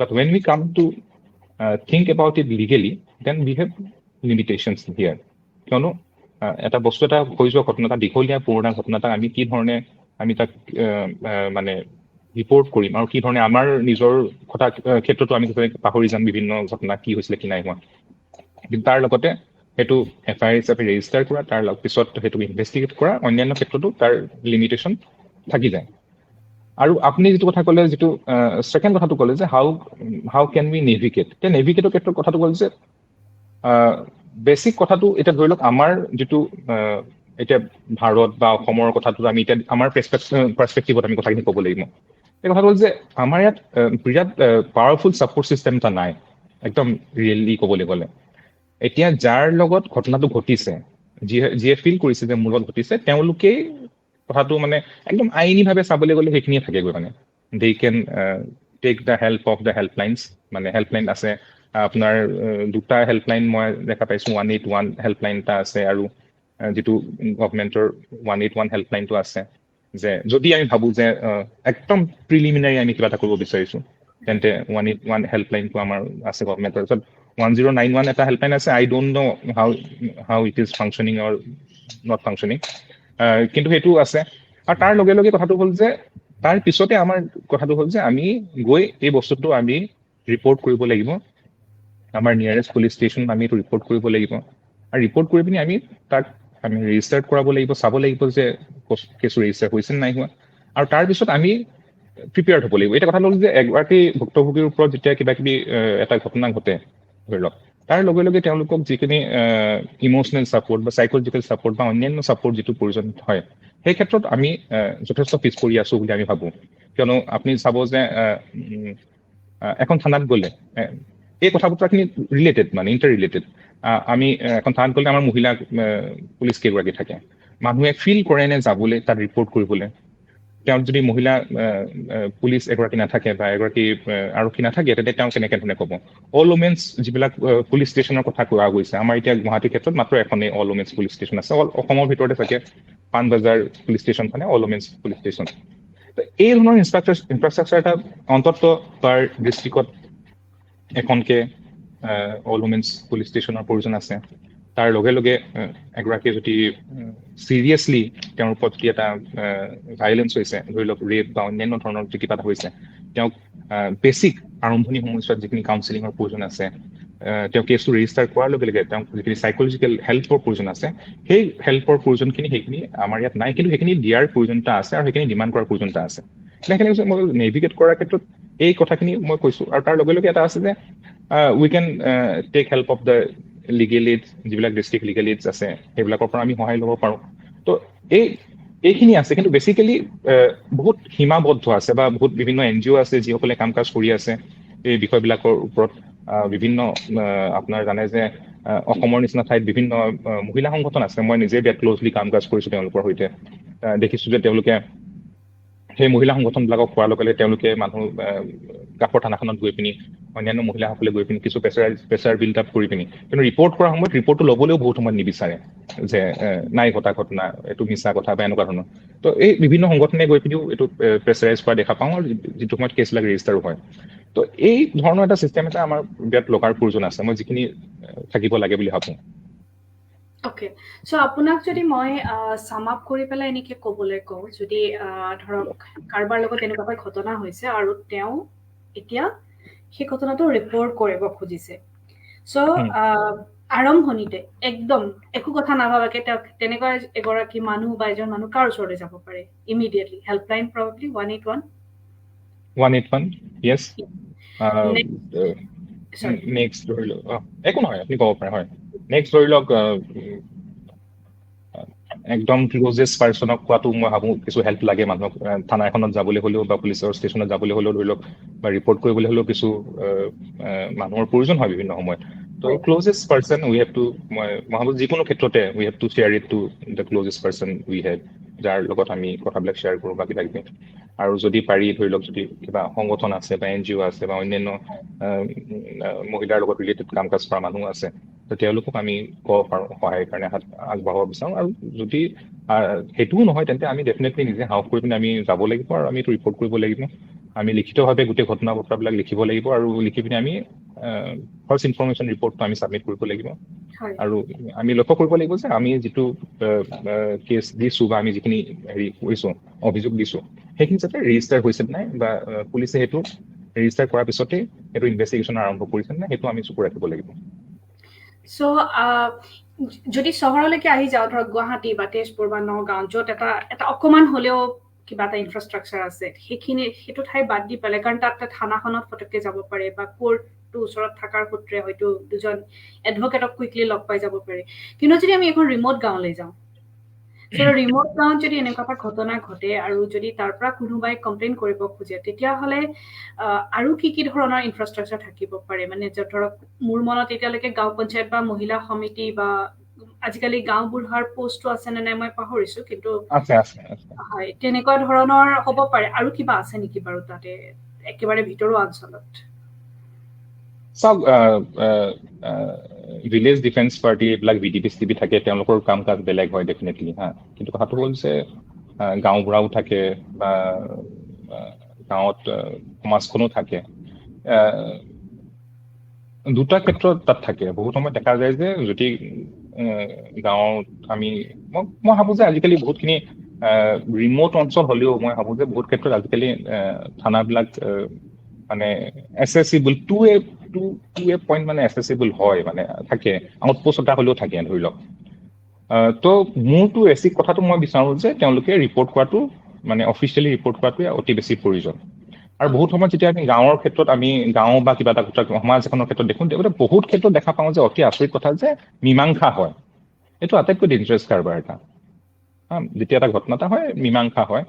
But when we come to think about it legally, then we have limitations here. কিয়নো এটা বস্তু এটা হৈ যোৱা ঘটনা, এটা দীঘলীয়া পুৰণা ঘটনা এটা আমি কি ধৰণে আমি তাক মানে ৰিপৰ্ট কৰিম, আৰু কি ধৰণে আমাৰ নিজৰ কথা ক্ষেত্ৰতো আমি পাহৰি যাম বিভিন্ন ঘটনা কি হৈছিলে কি নাই হোৱা। কিন্তু তাৰ লগতে সেইটো FIR হিচাপে ৰেজিষ্টাৰ কৰা, তাৰ পিছত সেইটো ইনভেষ্টিগেট কৰা, অন্যান্য ক্ষেত্ৰতো তাৰ লিমিটেশ্যন থাকি যায়। আৰু আপুনি যিটো কথা ক'লে, যিটো ছেকেণ্ড কথাটো ক'লে যে হাউ কেন উই নেভিগেট, এতিয়া নেভিগেটৰ ক্ষেত্ৰত কথাটো ক'লে যে বেছিক কথাটো এতিয়া ধৰি লওক আমাৰ যিটো এতিয়া ভাৰত বা অসমৰ কথাটো আমি এতিয়া আমাৰ পাৰ্চপেক্টিভত আমি কথাখিনি ক'ব লাগিব। এই কথাটো হ'ল যে আমাৰ ইয়াত বিৰাট পাৱাৰফুল ছাপৰ্ট ছিষ্টেম এটা নাই, একদম ৰিয়েলি ক'বলৈ গ'লে। এতিয়া যাৰ লগত ঘটনাটো ঘটিছে, যিয়ে ফিল কৰিছে যে মোৰ লগত ঘটিছে, তেওঁলোকেই কথাটো মানে একদম আইনীভাৱে চাবলৈ গ'লে সেইখিনিয়ে থাকেগৈ, মানে they can take the help of the helplines, মানে হেল্পলাইন আছে আপোনাৰ 2টা হেল্পলাইন মই দেখা পাইছোঁ, 181 হেল্পলাইন এটা আছে, আৰু যিটো গভমেণ্টৰ 181 হেল্পলাইনটো আছে, যে যদি আমি ভাবোঁ যে একদম প্ৰিলিমিনাৰী আমি কিবা এটা কৰিব বিচাৰিছোঁ, তেন্তে 181 হেল্পলাইনটো আমাৰ আছে গভমেণ্টৰ। তাৰপিছত 1091 এটা হেল্পলাইন আছে, I don't know' how it is functioning or not functioning, কিন্তু সেইটো আছে। আৰু তাৰ লগে লগে কথাটো হ'ল যে তাৰ পিছতে আমাৰ কথাটো হ'ল যে আমি গৈ এই বস্তুটো আমি ৰিপৰ্ট কৰিব লাগিব, আমাৰ নিয়াৰেষ্ট পুলিচ ষ্টেচন আমি এইটো ৰিপৰ্ট কৰিব লাগিব, আৰু ৰিপৰ্ট কৰি পিনি আমি তাক আমি ৰেজিষ্টাৰ কৰাব লাগিব, চাব লাগিব যে কেছ ৰেজিষ্টাৰ হৈছে নাই হোৱা, আৰু তাৰপিছত আমি প্ৰিপেয়াৰ্ড হ'ব লাগিব। এতিয়া কথা হ'ল যে এগৰাকী ভুক্তভোগীৰ ওপৰত যেতিয়া কিবা কিবি এটা ঘটনা ঘটে ধৰি লওক, তাৰ লগে লগে তেওঁলোকক যিখিনি ইম'চনেল ছাপৰ্ট বা চাইক'লজিকেল ছাপৰ্ট বা অন্যান্য ছাপৰ্ট যিটো প্ৰয়োজন হয়, সেই ক্ষেত্ৰত আমি যথেষ্ট পিছ পৰি আছোঁ বুলি আমি ভাবোঁ। কিয়নো আপুনি চাব যে এখন থানাত গ'লে এই কথা বতৰাখিনি ৰিলেটেড, মানে ইণ্টাৰ ৰিলেটেড। আমি এখন থানাত গ'লে আমাৰ মহিলা পুলিচ কেইগৰাকী থাকে, মানুহে ফিল কৰে নে যাবলৈ তাত ৰিপৰ্ট কৰিবলৈ? তেওঁ যদি মহিলা পুলিচ এগৰাকী নাথাকে বা এগৰাকী আৰক্ষী নাথাকে, তেন্তে তেওঁ কেনেকৈ ধৰণে ক'ব? অল উমেন্স যিবিলাক পুলিচ ষ্টেচনৰ কথা কোৱা গৈছে, আমাৰ এতিয়া গুৱাহাটীৰ ক্ষেত্ৰত মাত্ৰ এখনেই অল উমেন্স পুলিচ ষ্টেচন আছে, অসমৰ ভিতৰতে থাকে পাণবজাৰ পুলিচ ষ্টেচন, মানে অল উমেন্স পুলিচ ষ্টেচন। এই ধৰণৰ ইনফ্ৰাষ্ট্ৰাকচাৰ এটা অন্তত তাৰ ডিষ্ট্ৰিক্টত এখনকে অল উমেন্স পুলিচ ষ্টেচনৰ প্ৰয়োজন আছে। তাৰ লগে লগে এগৰাকী যদি চিৰিয়াছলি তেওঁৰ ওপৰত যদি এটা ভাইলেঞ্চ হৈছে, ধৰি লওক ৰেপ বা অন্যান্য ধৰণৰ যদি কিবা এটা হৈছে, তেওঁক বেছিক আৰম্ভণি সময়ছোৱাত যিখিনি কাউন্সিলিঙৰ প্ৰয়োজন আছে, তেওঁ কেছটো ৰেজিষ্টাৰ কৰাৰ লগে লগে তেওঁক যিখিনি চাইক'লজিকেল হেল্পৰ প্ৰয়োজন আছে, সেই হেল্পৰ প্ৰয়োজনখিনি সেইখিনি আমাৰ ইয়াত নাই, কিন্তু সেইখিনি দিয়াৰ প্ৰয়োজনীয়তা আছে, আৰু সেইখিনি ডিমাণ্ড কৰাৰ প্ৰয়োজনীয়তা আছে। সেইখিনি মই নেভিগেট কৰাৰ ক্ষেত্ৰত এই কথাখিনি মই কৈছোঁ। আৰু তাৰ লগে লগে এটা আছে যে we can take help of the legal aids, যিবিলাক ডিষ্ট্ৰিক্ট লিগেল এইডছ আছে সেইবিলাকৰ পৰা আমি সহায় ল'ব পাৰোঁ। তো এইখিনি আছে, কিন্তু বেচিকেলি বহুত সীমাবদ্ধ আছে, বা বহুত বিভিন্ন NGO আছে যিসকলে কাম কাজ কৰি আছে এই বিষয়বিলাকৰ ওপৰত। বিভিন্ন আপোনাৰ জানে যে অসমৰ নিচিনা ঠাইত বিভিন্ন মহিলা সংগঠন আছে, মই নিজে বিৰাট ক্ল'জলি কাম কাজ কৰিছোঁ তেওঁলোকৰ সৈতে। দেখিছোঁ যে তেওঁলোকে সেই মহিলা সংগঠনবিলাকক কোৱাৰ লগে লগে তেওঁলোকে মানুহ কাষৰ থানাখনত গৈ পিনি অন্যান্য মহিলাসকলে গৈ পিনি কিছু প্ৰেছাৰ বিল্ড আপ কৰি পিনি কিন্তু ৰিপৰ্ট কৰাৰ সময়ত ৰিপৰ্টটো ল'বলৈও বহুত সময়ত নিবিচাৰে যে নাই ঘটনা এইটো মিছা কথা বা এনেকুৱা ধৰণৰ তো এই বিভিন্ন সংগঠনে গৈ পিনিও এইটো প্ৰেছাৰাইজ কৰা দেখা পাওঁ আৰু যিটো সময়ত কেছবিলাক ৰেজিষ্টাৰো হয় তো এই ধৰণৰ এটা চিষ্টেম এটা আমাৰ বিৰাট লগাৰ প্ৰয়োজন আছে মই যিখিনি থাকিব লাগে বুলি ভাবোঁ অ'কে চ' আপোনাক যদি মই চাম আপ কৰি পেলাই এনেকৈ ক'বলৈ কওঁ যদি ধৰক কাৰোবাৰ লগত এনেকুৱাকৈ ঘটনা হৈছে আৰু তেওঁ এতিয়া সেই ঘটনাটো ৰিপৰ্ট কৰিব খুজিছে চ' আৰম্ভণিতে একদম একো কথা নাভাবাকে তেওঁক তেনেকুৱা এগৰাকী মানুহ বা এজন মানুহ কাৰ ওচৰলৈ যাব পাৰে ইমিডিয়েটলি হেল্পলাইন প্ৰবাবলি 181 181 yes নেক্সট ধৰি লওক একো নহয় আপুনি ক'ব পাৰে হয় নেক্সট ধৰি লওক একদম ক্লোজেষ্ট পাৰ্চনক কোৱাটো মই ভাবোঁ কিছু হেল্প লাগে মানুহক থানা এখনত যাবলৈ হ'লেও বা পুলিচৰ ষ্টেচনত যাবলৈ হ'লেও ধৰি লওক বা ৰিপৰ্ট কৰিবলৈ হ'লেও কিছু মানুহৰ প্ৰয়োজন হয় বিভিন্ন সময়ত to closest person we have to মই ভাবোঁ যিকোনো ক্ষেত্ৰতে we have to share it to the closest person we have যাৰ লগত আমি কথাবিলাক শ্বেয়াৰ কৰোঁ বা কিবা কিবি আৰু যদি পাৰি ধৰি লওক যদি কিবা সংগঠন আছে বা NGO আছে বা অন্যান্য মহিলাৰ লগত ৰিলেটেড কাম কাজ কৰা মানুহ আছে তো তেওঁলোকক আমি ক'ব পাৰোঁ সহায়ৰ কাৰণে আগবঢ়াব বিচাৰোঁ আৰু যদি সেইটোও নহয় তেন্তে আমি ডেফিনেটলি নিজে সাহস কৰি পিনে আমি যাব লাগিব আৰু আমি এইটো ৰিপৰ্ট কৰিব লাগিব আমি লিখিতভাৱে গোটেই ঘটনা বতৰাবিলাক লিখিব লাগিব আৰু লিখি পিনে আমি ফাৰ্ষ্ট ইনফৰমেশ্যন ৰিপৰ্টটো আমি ছাবমিট কৰিব লাগিব আৰু আমি লক্ষ্য কৰিব লাগিব যে আমি যিটো কেছ দিছোঁ বা আমি যিখিনি হেৰি কৰিছোঁ অভিযোগ দিছোঁ সেইখিনি যাতে ৰেজিষ্টাৰ হৈছে নাই বা পুলিচে সেইটো ৰেজিষ্টাৰ কৰাৰ পিছতেই সেইটো ইনভেষ্টিগেশ্যন আৰম্ভ কৰিছে নাই সেইটো আমি চকু ৰাখিব লাগিব চ' যদি চহৰলৈকে আহি যাওঁ ধৰক গুৱাহাটী বা তেজপুৰ বা নগাঁও য'ত এটা অকণমান হ'লেও কিবা এটা ইনফ্ৰাষ্ট্ৰাকচাৰ আছে সেইটো ঠাই বাদ দি পেলাই কাৰণ তাত থানাখনত ফটককৈ যাব পাৰে বা কোৰ্টটো ওচৰত থকাৰ সূত্ৰে হয়তো দুজন এডভকেটক কুইকলি লগ পাই যাব পাৰে কিন্তু যদি আমি এখন ৰিম'ট গাঁৱলৈ যাওঁ ৰিম'ট গাঁৱত যদি এনেকুৱা এটা ঘটনা ঘটে আৰু যদি তাৰ পৰা কোনোবাই কমপ্লেইন কৰিব খোজে তেতিয়াহ'লে আৰু কি ধৰণৰ ইনফ্ৰাষ্ট্ৰাকচাৰ থাকিব পাৰে মানে ধৰক মোৰ মনত এতিয়ালৈকে গাঁও পঞ্চায়ত বা মহিলা সমিতি বা আজিকালি গাঁওবুঢ়াৰ পোষ্টটো আছে নে নাই মই পাহৰিছোঁ কিন্তু হয় তেনেকুৱা ধৰণৰ হ'ব পাৰে আৰু কিবা আছে নেকি বাৰু তাতে একেবাৰে ভিতৰুৱা অঞ্চলত চাওক ভিলেজ ডিফেন্স পাৰ্টি এইবিলাক VDP থাকে তেওঁলোকৰ কাম কাজ বেলেগ হয় ডেফিনেটলি কিন্তু কথাটো হ'ল যে গাঁওবুঢ়াও থাকে বা গাঁৱত সমাজখনো থাকে দুটা ক্ষেত্ৰত তাত থাকে বহুত সময়ত দেখা যায় যে যদি গাঁৱত আমি মই ভাবোঁ যে আজিকালি বহুতখিনি ৰিম'ট অঞ্চল হ'লেও মই ভাবোঁ যে বহুত ক্ষেত্ৰত আজিকালি থানাবিলাক মানে এচেচিবল টু এ পইণ্ট মানে এচেচিবল হয় মানে থাকে আউটপোষ্ট এটা হ'লেও থাকে ধৰি লওক তো মোৰতো বেছিক কথাটো মই বিচাৰোঁ যে তেওঁলোকে ৰিপৰ্ট কৰাটো মানে অফিচিয়েলি ৰিপৰ্ট কৰাটোৱে অতি বেছি প্ৰয়োজন আৰু বহুত সময়ত যেতিয়া আমি গাঁৱৰ ক্ষেত্ৰত আমি গাঁও বা কিবা এটা সমাজ এখনৰ ক্ষেত্ৰত দেখোঁ বহুত ক্ষেত্ৰত দেখা পাওঁ যে অতি আচৰিত কথা যে মীমাংসা হয় এইটো আটাইতকৈ ডেঞ্জাৰাছ কাৰবাৰ এটা যেতিয়া এটা ঘটনা এটা হয় মীমাংসা হয়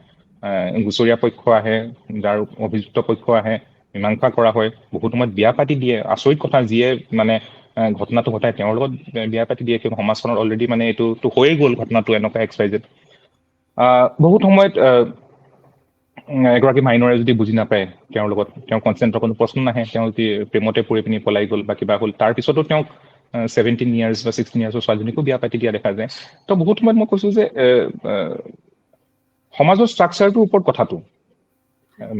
গুচৰীয়া পক্ষ আহে যাৰ অভিযুক্ত পক্ষ আহে মীমাংসা কৰা হয় বহুত সময়ত বিয়া পাতি দিয়ে আচৰিত কথা যিয়ে মানে ঘটনাটো ঘটাই তেওঁৰ লগত বিয়া পাতি দিয়ে কিয়নো সমাজখনত অলৰেডি মানে এইটো হৈয়ে গ'ল ঘটনাটো এনেকুৱা XYZ বহুত সময়ত এগৰাকী মাইনৰে যদি বুজি নাপায় তেওঁৰ লগত তেওঁৰ কনচেণ্টৰ কোনো প্ৰশ্ন নাহে তেওঁ যদি প্ৰেমতে পৰি পিনি পলাই গ'ল বা কিবা হ'ল তাৰপিছতো তেওঁক 17 years বা 16 years ছোৱালীজনীকো বিয়া পাতি দিয়া দেখা যায় তো বহুত সময়ত মই কৈছোঁ যে সমাজৰ ষ্ট্ৰাকচাৰটোৰ ওপৰত কথাটো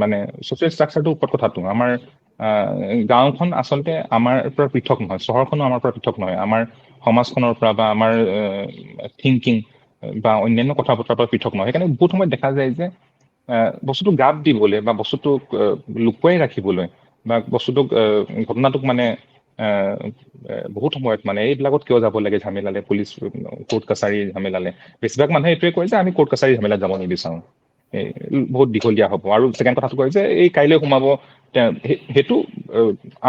মানে ছ'চিয়েল ষ্ট্ৰাকচাৰটোৰ ওপৰত কথাটো আমাৰ গাঁওখন আচলতে আমাৰ পৰা পৃথক নহয় চহৰখনো আমাৰ পৰা পৃথক নহয় আমাৰ সমাজখনৰ পৰা বা আমাৰ থিংকিং বা অন্যান্য কথা বতৰাৰ পৰা পৃথক নহয় সেইকাৰণে বহুত সময়ত দেখা যায় যে বস্তুটো গাপ দিবলৈ বা বস্তুটোক লুকুৱাই ৰাখিবলৈ বা বস্তুটোক ঘটনাটোক মানে বহুত সময়ত মানে এইবিলাকত কিয় যাব লাগে ঝামেলালে পুলিচ কোৰ্ট কাছাৰী ঝামেলালে বেছিভাগ মানুহে এইটোৱে কয় যে আমি কোৰ্ট কাছাৰী ঝামেলাত যাব নিবিচাৰোঁ বহুত দীঘলীয়া হ'ব আৰু ছেকেণ্ড কথাটো কয় যে এই কাইলৈ সোমাব সেইটো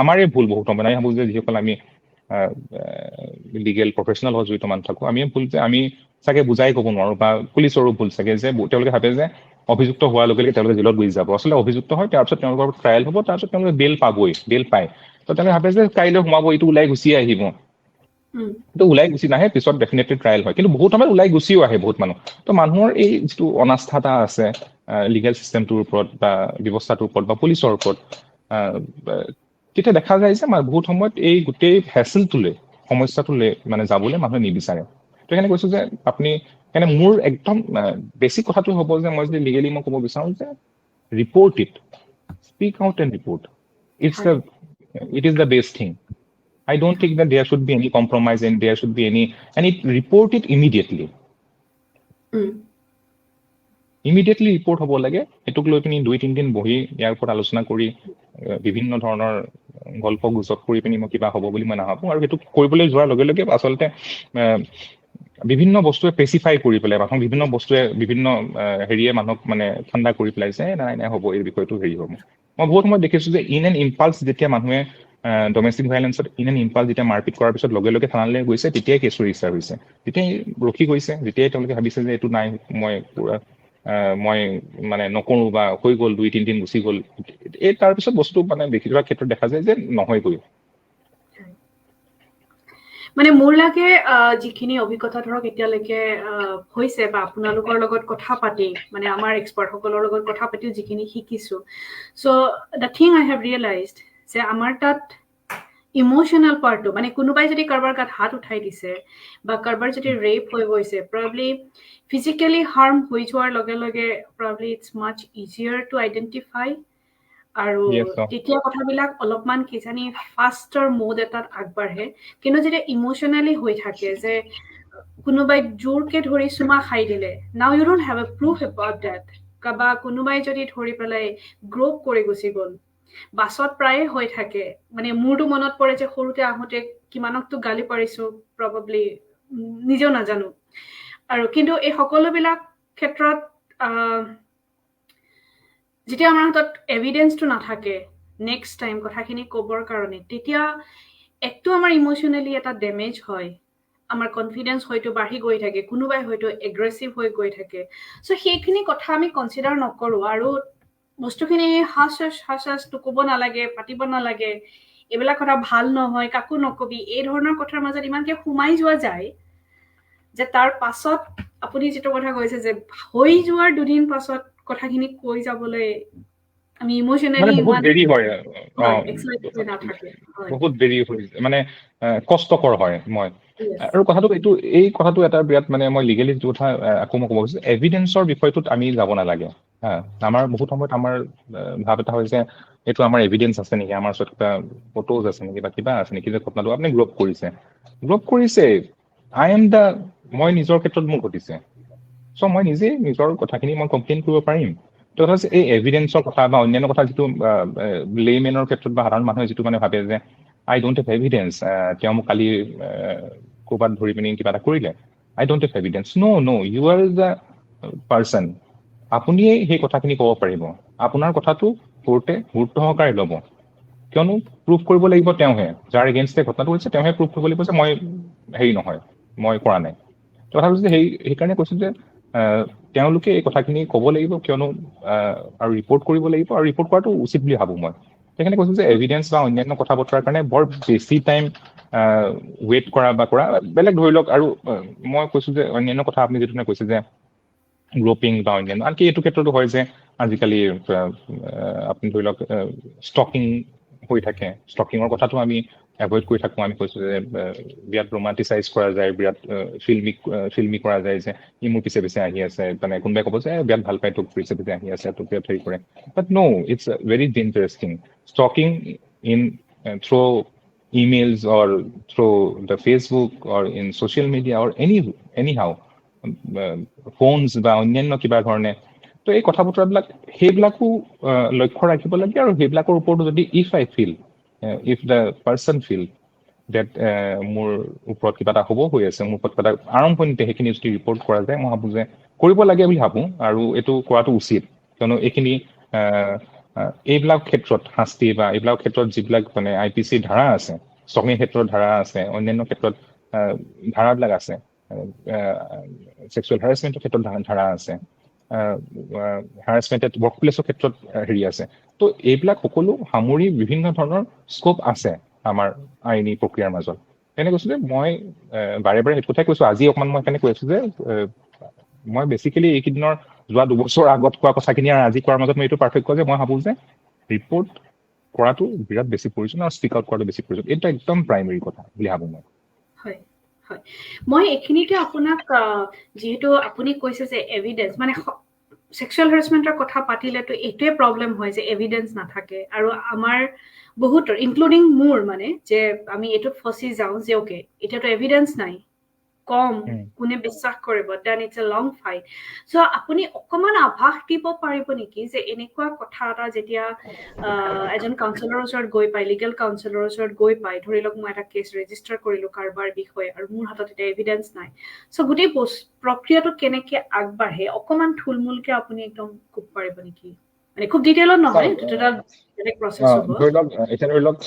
আমাৰে ভুল বহুত সময় আমি ভাবোঁ যে যিসকল আমি লিগেল প্ৰফেচনেল হৈ জড়িত মানুহ থাকোঁ আমি ভুল যে আমি চাগে বুজাই ক'ব নোৱাৰোঁ বা পুলিচৰো ভুল চাগে যে তেওঁলোকে ভাবে যে অভিযুক্ত হোৱাৰ লগে লগে তেওঁলোকে জেলত গুচি যাব আচলতে অভিযুক্ত হয় তাৰপিছত তেওঁলোকৰ ট্ৰায়েল হ'ব তাৰপিছত তেওঁলোকে বেল পায় তো তেওঁলোকে ভাবে যে কাইলৈ সোমাব এইটো ওলাই গুচি আহিব তো ওলাই গুচি নাহে, পিছত ডেফিনেটলি ট্ৰায়েল হয়, কিন্তু বহুত সময়ত ওলাই গুচিও আহে বহুত মানুহ। তো মানুহৰ এই যিটো অনাস্থা এটা আছে লিগেল চিষ্টেমটোৰ ওপৰত বা ব্যৱস্থাটোৰ ওপৰত বা পুলিচৰ ওপৰত, তেতিয়া দেখা যায় যে বহুত সময়ত এই গোটেই হেচেলটোলৈ, সমস্যাটোলৈ মানে যাবলৈ মানুহে নিবিচাৰে। তো সেইকাৰণে কৈছো যে আপুনি মোৰ একদম বেছিক কথাটো হ'ব যে মই যদি লিগেলি মই ক'ব বিচাৰো যে report it, speak out and report. It is the best thing. I don't think that there should be any compromise and there should be and it report it immediately. Immediately report হ'ব লাগে। এটোক লৈ পিনি 2-3 দিন বহি ইয়াৰ ওপৰত আলোচনা কৰি বিভিন্ন ধৰণৰ গল্প গুজব কৰি পিনি মই কিবা হ'ব বুলি মই নাভাবো। আৰু সেইটো কৰিবলৈ যোৱাৰ লগে লগে আচলতে বিভিন্ন বস্তুৱে স্পেচিফাই কৰি পেলাই, বিভিন্ন বস্তুৱে বিভিন্ন হেৰিয়ে মানুহক মানে ঠাণ্ডা কৰি পেলাইছে, নাই হ'ব এই বিষয়টো হেৰি হ'ব। মই বহুত সময় দেখিছো যে ইন এন ইম্পালছ যেতিয়া মানুহে ডমেষ্টিক ভাইলেন্সত ইন এন ইম্পালছ যেতিয়া মাৰপিট কৰাৰ পিছত লগে লগে থানালৈ গৈছে, তেতিয়াই কেছ ৰেজিষ্টাৰ হৈছে, তেতিয়াই ৰখি গৈছে, যেতিয়াই তেওঁলোকে ভাবিছে যে এইটো নাই, মই মানে নকৰো বা হৈ গ'ল, 2-3 দিন গুচি গ'ল, এই তাৰপিছত বস্তু মানে বেছিভাগ ক্ষেত্ৰত দেখা যায় যে নহয়গৈ। মানে মোৰ লাগে যিখিনি অভিজ্ঞতা ধৰক এতিয়ালৈকে হৈছে বা আপোনালোকৰ লগত কথা পাতি মানে আমাৰ এক্সপাৰ্টসকলৰ লগত কথা পাতি যিখিনি শিকিছো, চ' দ্য থিং আই হেভ ৰিয়েলাইজড যে আমাৰ তাত ইমোশ্যনেল পাৰ্টটো মানে কোনোবাই যদি কাৰোবাৰ গাত হাত উঠাই দিছে বা কাৰোবাৰ যদি ৰেপ হৈ গৈছে, প্ৰবলি ফিজিকেলি হাৰ্ম হৈ যোৱাৰ লগে লগে probably it's much easier to identify, আৰু তেতিয়া কথাবিলাক অলপমান কিজানি ফাষ্টাৰ মোড এটাত আগবাঢ়ে। কিন্তু যেতিয়া ইমোশ্যনেলি হৈ থাকে যে কোনোবাই জোৰকে ধৰি চুমা খাই দিলে, now you don't have a proof about that, বা কোনোবাই যদি ধৰি পেলাই গ্ৰোপ কৰি গুচি গ'ল, বাছত প্ৰায়ে হৈ থাকে। মানে মোৰতো মনত পৰে যে সৰুতে আহোঁতে কিমানকতো গালি পাৰিছো, প্ৰবাবলি নিজেও নাজানো। আৰু কিন্তু এই সকলোবিলাক ক্ষেত্ৰত যেতিয়া আমাৰ হাতত এভিডেন্সটো নাথাকে নেক্সট টাইম কথাখিনি ক'বৰ কাৰণে, তেতিয়া একটো আমাৰ ইমোশ্যনেলি এটা ডেমেজ হয়, আমাৰ কনফিডেন্স হয়তো বাঢ়ি গৈ থাকে, কোনোবাই হয়তো এগ্ৰেছিভ হৈ গৈ থাকে। চ' সেইখিনি কথা আমি কনচিডাৰ নকৰো আৰু বস্তুখিনি হাছ ক'ব নালাগে, পাতিব নালাগে, এইবিলাক কথা ভাল নহয়, কাকো নকবি, এই ধৰণৰ কথাৰ মাজত ইমানকে সোমাই যোৱা যায় যে তাৰ পাছত আপুনি যিটো কথা কৈছে যে হৈ যোৱাৰ 2 দিন পাছত কথাখিনি কৈ যাবলৈ আমি ইমোশ্যনেলি বহুত দেৰি হয়, বহুত দেৰি হৈ মানে কষ্টকৰ হয়। আৰু এই কথাটো এটা বিৰাট মানে মই লিগেলি যিটো কথা আকৌ মই ক'ব খুজিছো, এভিডেন্সৰ বিষয়টোত আমি যাব নালাগে। আমাৰ বহুত সময়ত আমাৰ ভাৱ এটা হয় যে এইটো আমাৰ এভিডেন্স আছে নেকি, আমাৰ ওচৰত কিবা ফটোজ আছে নেকি বা কিবা আছে নেকি যে ঘটনাটো আপুনি গ্ৰোপ কৰিছে। মই নিজৰ ক্ষেত্ৰত মোৰ ঘটিছে, চ' মই নিজে নিজৰ কথাখিনি মই কমপ্লেইন কৰিব পাৰিম। তথাপি এই এভিডেন্সৰ কথা বা অন্যান্য কথা যিটো লেমেনৰ ক্ষেত্ৰত বা সাধাৰণ মানুহে যিটো মানে ভাবে যে আই ডোন্ট হেভ এভিডেন্স, তেওঁ মোক কালি ক'ৰবাত ধৰি পিনি কিবা এটা কৰিলে, I don't have evidence. No' you are the person, আপুনিয়ে সেই কথাখিনি ক'ব পাৰিব, আপোনাৰ কথাটো কোৰ্টে গুৰুত্ব সহকাৰে ল'ব, কিয়নো প্ৰুফ কৰিব লাগিব তেওঁহে, যাৰ এগেইনষ্টে ঘটনাটো হৈছে তেওঁহে প্ৰুফ কৰিব লাগিব যে মই হেৰি নহয়, মই কৰা নাই। তথাপি যে সেইকাৰণে কৈছো যে তেওঁলোকে এই কথাখিনি ক'ব লাগিব, কিয়নো আৰু ৰিপৰ্ট কৰিব লাগিব, আৰু ৰিপৰ্ট কৰাটো উচিত বুলি ভাবো মই। সেইকাৰণে কৈছো যে এভিডেন্স বা অন্যান্য কথা বতৰাৰ কাৰণে বৰ বেছি টাইম ৱেইট কৰা বেলেগ ধৰি লওক। আৰু মই কৈছো যে অন্যান্য কথা আপুনি যিটো কৈছে যে গ্ৰোপিং বা অন্যান্য, আনকি এইটো ক্ষেত্ৰতো হয় যে আজিকালি আপুনি ধৰি লওক ষ্টকিং হৈ থাকে, ষ্টকিঙৰ কথাটো আমি এভইড কৰি থাকো। আমি কৈছো যে বিৰাট ৰোমান্টিচাইজ কৰা যায়, বিৰাট ফিল্মি কৰা যায় যে ই মোৰ পিছে পিছে আহি আছে, মানে কোনোবাই ক'ব যে বিৰাট ভাল পায় তোক, পিছে পিছে আহি আছে, তোক বিৰাট হেৰি কৰে। But no', it's very dangerous thing. Stalking in through emails or through the Facebook or in social media or anyhow phones বা অন্যান্য কিবা ধৰণে। তো এই কথা বতৰাবিলাক সেইবিলাকো লক্ষ্য ৰাখিব লাগে, আৰু সেইবিলাকৰ ওপৰতো যদি if the person feel that মোৰ ওপৰত কিবা এটা হ'ব হৈ আছে, মোৰ ওপৰত কিবা এটা আৰম্ভণিতে সেইখিনি যদি ৰিপৰ্ট কৰা যায়, মই ভাবো যে কৰিব লাগে বুলি ভাবো, আৰু এইটো কৰাটো উচিত। কিয়নো এইখিনি এইবিলাক ক্ষেত্ৰত শাস্তি বা এইবিলাক ক্ষেত্ৰত যিবিলাক মানে IPC ধাৰা আছে, ষ্টকিং ক্ষেত্ৰত ধাৰা আছে, অন্যান্য ক্ষেত্ৰত ধাৰাবিলাক আছে, ছেক্সুৱেল হেৰাছমেণ্টৰ ক্ষেত্ৰত ধাৰা আছে, হাৰাছমেণ্ট ৱৰ্ক প্লেছৰ ক্ষেত্ৰত হেৰি আছে। তো এইবিলাক সকলো সামৰি বিভিন্ন ধৰণৰ স্কোপ আছে আমাৰ আইনী প্ৰক্ৰিয়াৰ মাজত। এনে কৈছো যে মই বাৰে বাৰে সেইটো কথাই কৈছো, আজি অকমান মই সেইকাৰণে কৈ আছো যে মই বেচিকেলি এইকেইদিনৰ যোৱা 2 বছৰ আগত কোৱা কথাখিনি আৰু আজি কোৱাৰ মাজত মই এইটো পাৰ্থক্য যে মই ভাবো যে ৰিপৰ্ট কৰাটো বিৰাট বেছি প্ৰয়োজন আৰু স্পীক আউট কৰাটো বেছি প্ৰয়োজন, এইটো একদম প্ৰাইমেৰী কথা বুলি ভাবো মই। হয় হয়, মই এইখিনিতে আপোনাক যিহেতু আপুনি কৈছে যে এভিডেন্স মানে সেক্সুৱেল হেৰাসমেন্টৰ কথা পাতিলেতো এইটোৱে প্ৰব্লেম হয় যে এভিডেন্স নাথাকে, আৰু আমাৰ বহুতৰ ইনক্লুডিং মোৰ মানে যে আমি এইটোত ফচি যাওঁ যে ওকে এতিয়াতো এভিডেন্স নাই, কম কোনে বিশ্বাস কৰিব, then it's a long fight. So' আপুনি অকমান আভাস দিব পাৰিব নেকি যে এনেকুৱা কথা এটা যেতিয়া এজন কাউন্সিলৰৰ ওচৰত গৈ পায়, লিগেল কাউন্সিলৰৰ ওচৰত গৈ পায়, ধৰি লওক মই এটা কেছ ৰেজিষ্টাৰ কৰিলো কাৰোবাৰ বিষয়ে আৰু মোৰ হাতত এতিয়া এভিডেন্স নাই, চ' গোটেই প্ৰক্ৰিয়াটো কেনেকে আগবাঢ়ে অকমান থুলমূলকে আপুনি একদম ক'ব পাৰিব নেকি? মানে খুব ডিটেইলত নহয়, এইটো এটা বেলেগ প্ৰচেছ হ'ব। ধৰি লওক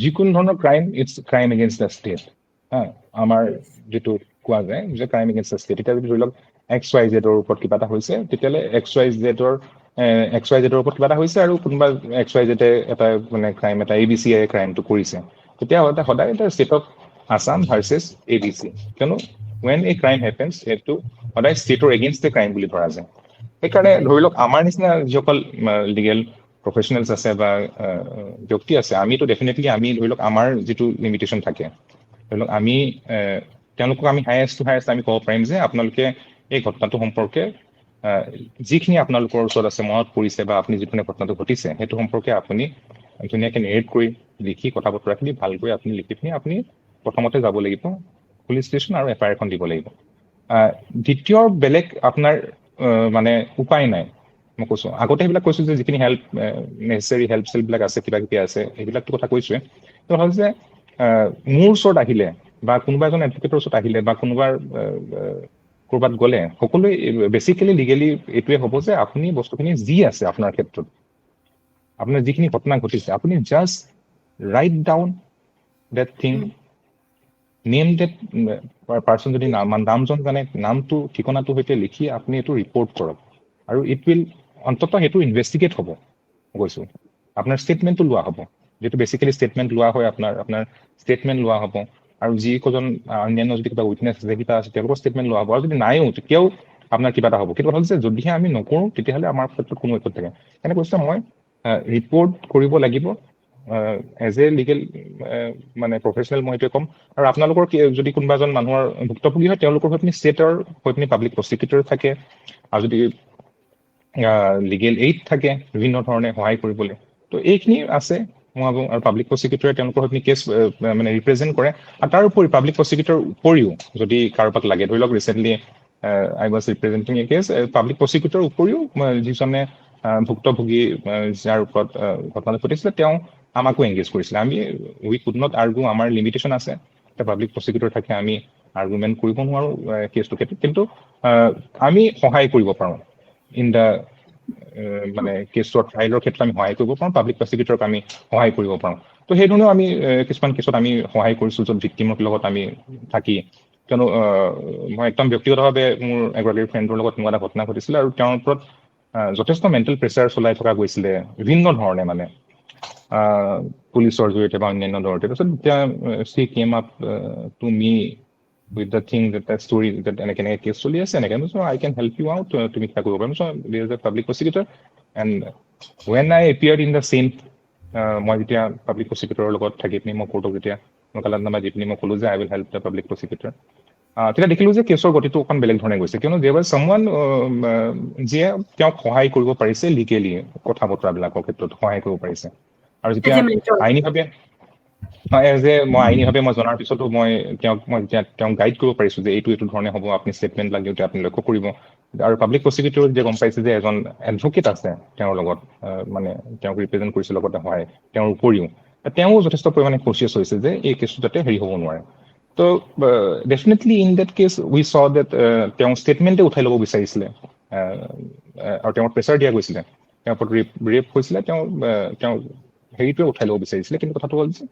যিকোনো ধৰণৰ crime, it's crime against the state. আমাৰ যিটো কোৱা যায় যে ক্ৰাইম এগেইনষ্ট দ্য ষ্টেট, এতিয়া যদি ধৰি লওক XYZ ওপৰত কিবা এটা হৈছে, তেতিয়াহ'লে XYZ ওপৰত কিবা এটা হৈছে আৰু কোনোবা XYZ এটা মানে ক্ৰাইম এটা ABC ক্ৰাইমটো কৰিছে, তেতিয়াহ'লে সদায় এটা state of Assam versus ABC, কিয়নো when a crime happens সেইটো সদায় ষ্টেটৰ এগেইনষ্ট এ ক্ৰাইম বুলি ধৰা যায়। সেইকাৰণে ধৰি লওক আমাৰ নিচিনা যিসকল লিগেল প্ৰফেচনেলছ আছে বা ব্যক্তি আছে, আমিতো ডেফিনেটলি আমি ধৰি লওক আমাৰ যিটো লিমিটেশ্যন থাকে, ধৰি লওক আমি তেওঁলোকক আমি হায়েষ্ট আমি ক'ব পাৰিম যে আপোনালোকে এই ঘটনাটো সম্পৰ্কে যিখিনি আপোনালোকৰ ওচৰত আছে, মনত পৰিছে বা আপুনি যিখিনি ঘটনাটো ঘটিছে সেইটো সম্পৰ্কে আপুনি ধুনীয়াকৈ নেৰেট কৰি লিখি কথা বতৰাখিনি ভালকৈ আপুনি লিখি পিনি আপুনি প্ৰথমতে যাব লাগিব পুলিচ ষ্টেচন আৰু FIR এখন দিব লাগিব। দ্বিতীয় বেলেগ আপোনাৰ মানে উপায় নাই। মই কৈছো আগতে সেইবিলাক কৈছো যে যিখিনি হেল্প নেচেচাৰী হেল্প চেল্পবিলাক আছে, কিবা কিবি আছে, সেইবিলাকতো কথা কৈছোৱে। তো হ'ল যে মোৰ ওচৰত আহিলে বা কোনোবা এজন এডভকেটৰ ওচৰত আহিলে বা কোনোবাৰ ক'ৰবাত গ'লে, সকলোৱে বেচিকেলি লিগেলি এইটোৱে হ'ব যে আপুনি বস্তুখিনি যি আছে আপোনাৰ ক্ষেত্ৰত, আপোনাৰ যিখিনি ঘটনা ঘটিছে, আপুনি just right down that thing, name that person, যদি নামজন জানে নামটো ঠিকনাটোৰ সৈতে লিখি আপুনি এইটো ৰিপৰ্ট কৰক, আৰু ইট উইল অন্ততঃ সেইটো ইনভেষ্টিগেট হ'ব। কৈছো আপোনাৰ ষ্টেটমেণ্টটো লোৱা হ'ব, যিটো বেচিকেলি ষ্টেটমেণ্ট লোৱা হয়, আপোনাৰ ষ্টেটমেণ্ট লোৱা হ'ব, আৰু যিকেইজন অন্যান্য যদি কিবা উইটনেছ আছে কিবা আছে তেওঁলোকৰ ষ্টেটমেণ্ট লোৱা হ'ব, আৰু যদি নাইও তেতিয়াও আপোনাৰ কিবা এটা হ'ব। কিন্তু কথা হ'ল যে যদিহে আমি নকৰোঁ তেতিয়াহ'লে আমাৰ ক্ষেত্ৰত কোনো একো থাকে। সেইকাৰণে কৈছো মই ৰিপৰ্ট কৰিব লাগিব এজ এ লিগেল মানে প্ৰফেচনেল, মই এইটোৱে ক'ম। আৰু আপোনালোকৰ যদি কোনোবা এজন মানুহৰ ভুক্তভোগী হয়, তেওঁলোকৰ হৈ পিনি ষ্টেটৰ হৈ পিনি পাব্লিক প্ৰচিকিউটৰ থাকে, আৰু যদি লিগেল এইড থাকে বিভিন্ন ধৰণে সহায় কৰিবলৈ, তো এইখিনি আছে মই ভাবোঁ। আৰু পাব্লিক প্ৰচিকিউটৰে তেওঁলোকৰ হৈ পিনি কেছ মানে ৰিপ্ৰেজেণ্ট কৰে। আৰু তাৰ উপৰি পাব্লিক প্ৰচিকিউটৰ উপৰিও যদি কাৰোবাক লাগে, ধৰি লওক recently I was representing a case, public prosecutor উপৰিও যিজনে ভুক্তভোগী যাৰ ওপৰত ঘটনাটো ঘটিছিলে তেওঁ আমাকো এংগেজ কৰিছিলে। আমি উই কুড নট আৰ্গু, আমাৰ লিমিটেশ্যন আছে, এতিয়া পাব্লিক প্ৰচিকিউটৰ থাকে, আমি আৰ্গুমেণ্ট কৰিব নোৱাৰোঁ কেছটোৰ ক্ষেত্ৰত, কিন্তু আমি সহায় কৰিব পাৰোঁ ইন দ্য মানে কেছৰ ট্ৰাইলৰ ক্ষেত্ৰত আমি সহায় কৰিব পাৰোঁ, পাব্লিক প্ৰচিকিউটৰক আমি সহায় কৰিব পাৰোঁ। তো সেই ধৰণেও আমি কিছুমান কেছত আমি সহায় কৰিছোঁ, য'ত ভিক্টিমৰ লগত আমি থাকি, কিয়নো মই একদম ব্যক্তিগতভাৱে মোৰ এগৰাকী ফ্ৰেণ্ডৰ লগত তেনেকুৱা এটা ঘটনা ঘটিছিলে, আৰু তেওঁৰ ওপৰত যথেষ্ট মেণ্টেল প্ৰেছাৰ চলাই থকা গৈছিলে বিভিন্ন ধৰণে, মানে পুলিচৰ জৰিয়তে বা অন্যান্য ধৰণে। তাৰপিছত এতিয়া she came up to me with the thing that story that এনেকে কেছ চলি আছে, এনেকে I can help you out, তুমি কিবা কৰিব পাৰিম। there is a public prosecutor, and when I appeared in the scene, মই যেতিয়া পাব্লিক প্ৰচিকিউটৰৰ লগত থাকি পিনি মই কোৰ্টক যেতিয়া মোকালামনামা দি পিনি মই ক'লো যে I will help the public prosecutor, তেতিয়া দেখিলোঁ যে কেছৰ গতিটো অকণ বেলেগ ধৰণে গৈছে, কিয়নো there was someone যিয়ে তেওঁক সহায় কৰিব পাৰিছে, লিগেলি কথা বতৰাবিলাকৰ ক্ষেত্ৰত সহায় কৰিব পাৰিছে। আৰু যেতিয়া আইনীভাৱে মই আইনীভাৱে মই জনাৰ পিছতো মই তেওঁক গাইড কৰিব পাৰিছোঁ যে এইটো ধৰণে হ'ব, আপুনি ষ্টেটমেণ্ট লাগিওতে আপুনি লক্ষ্য কৰিব। আৰু পাব্লিক প্ৰচিকিউটৰ যে গম পাইছে যে এজন এডভকেট আছে তেওঁৰ লগত, মানে তেওঁক ৰিপ্ৰেজেণ্ট কৰিছে লগতে সহায়, তেওঁৰ উপৰিও তেওঁ যথেষ্ট পৰিমাণে কনচিয়াছ হৈছে যে এই কেছটো যাতে হেৰি হ'ব নোৱাৰে। তো definitely in that case we saw that তেওঁ ষ্টেটমেণ্টে উঠাই ল'ব বিচাৰিছিলে, আৰু তেওঁক প্ৰেছাৰ দিয়া গৈছিলে, তেওঁৰ ওপৰত ৰেপ হৈছিলে, তেওঁ হেৰিটোৱে উঠাই ল'ব বিচাৰিছিলে। কিন্তু কথাটো হ'ল যে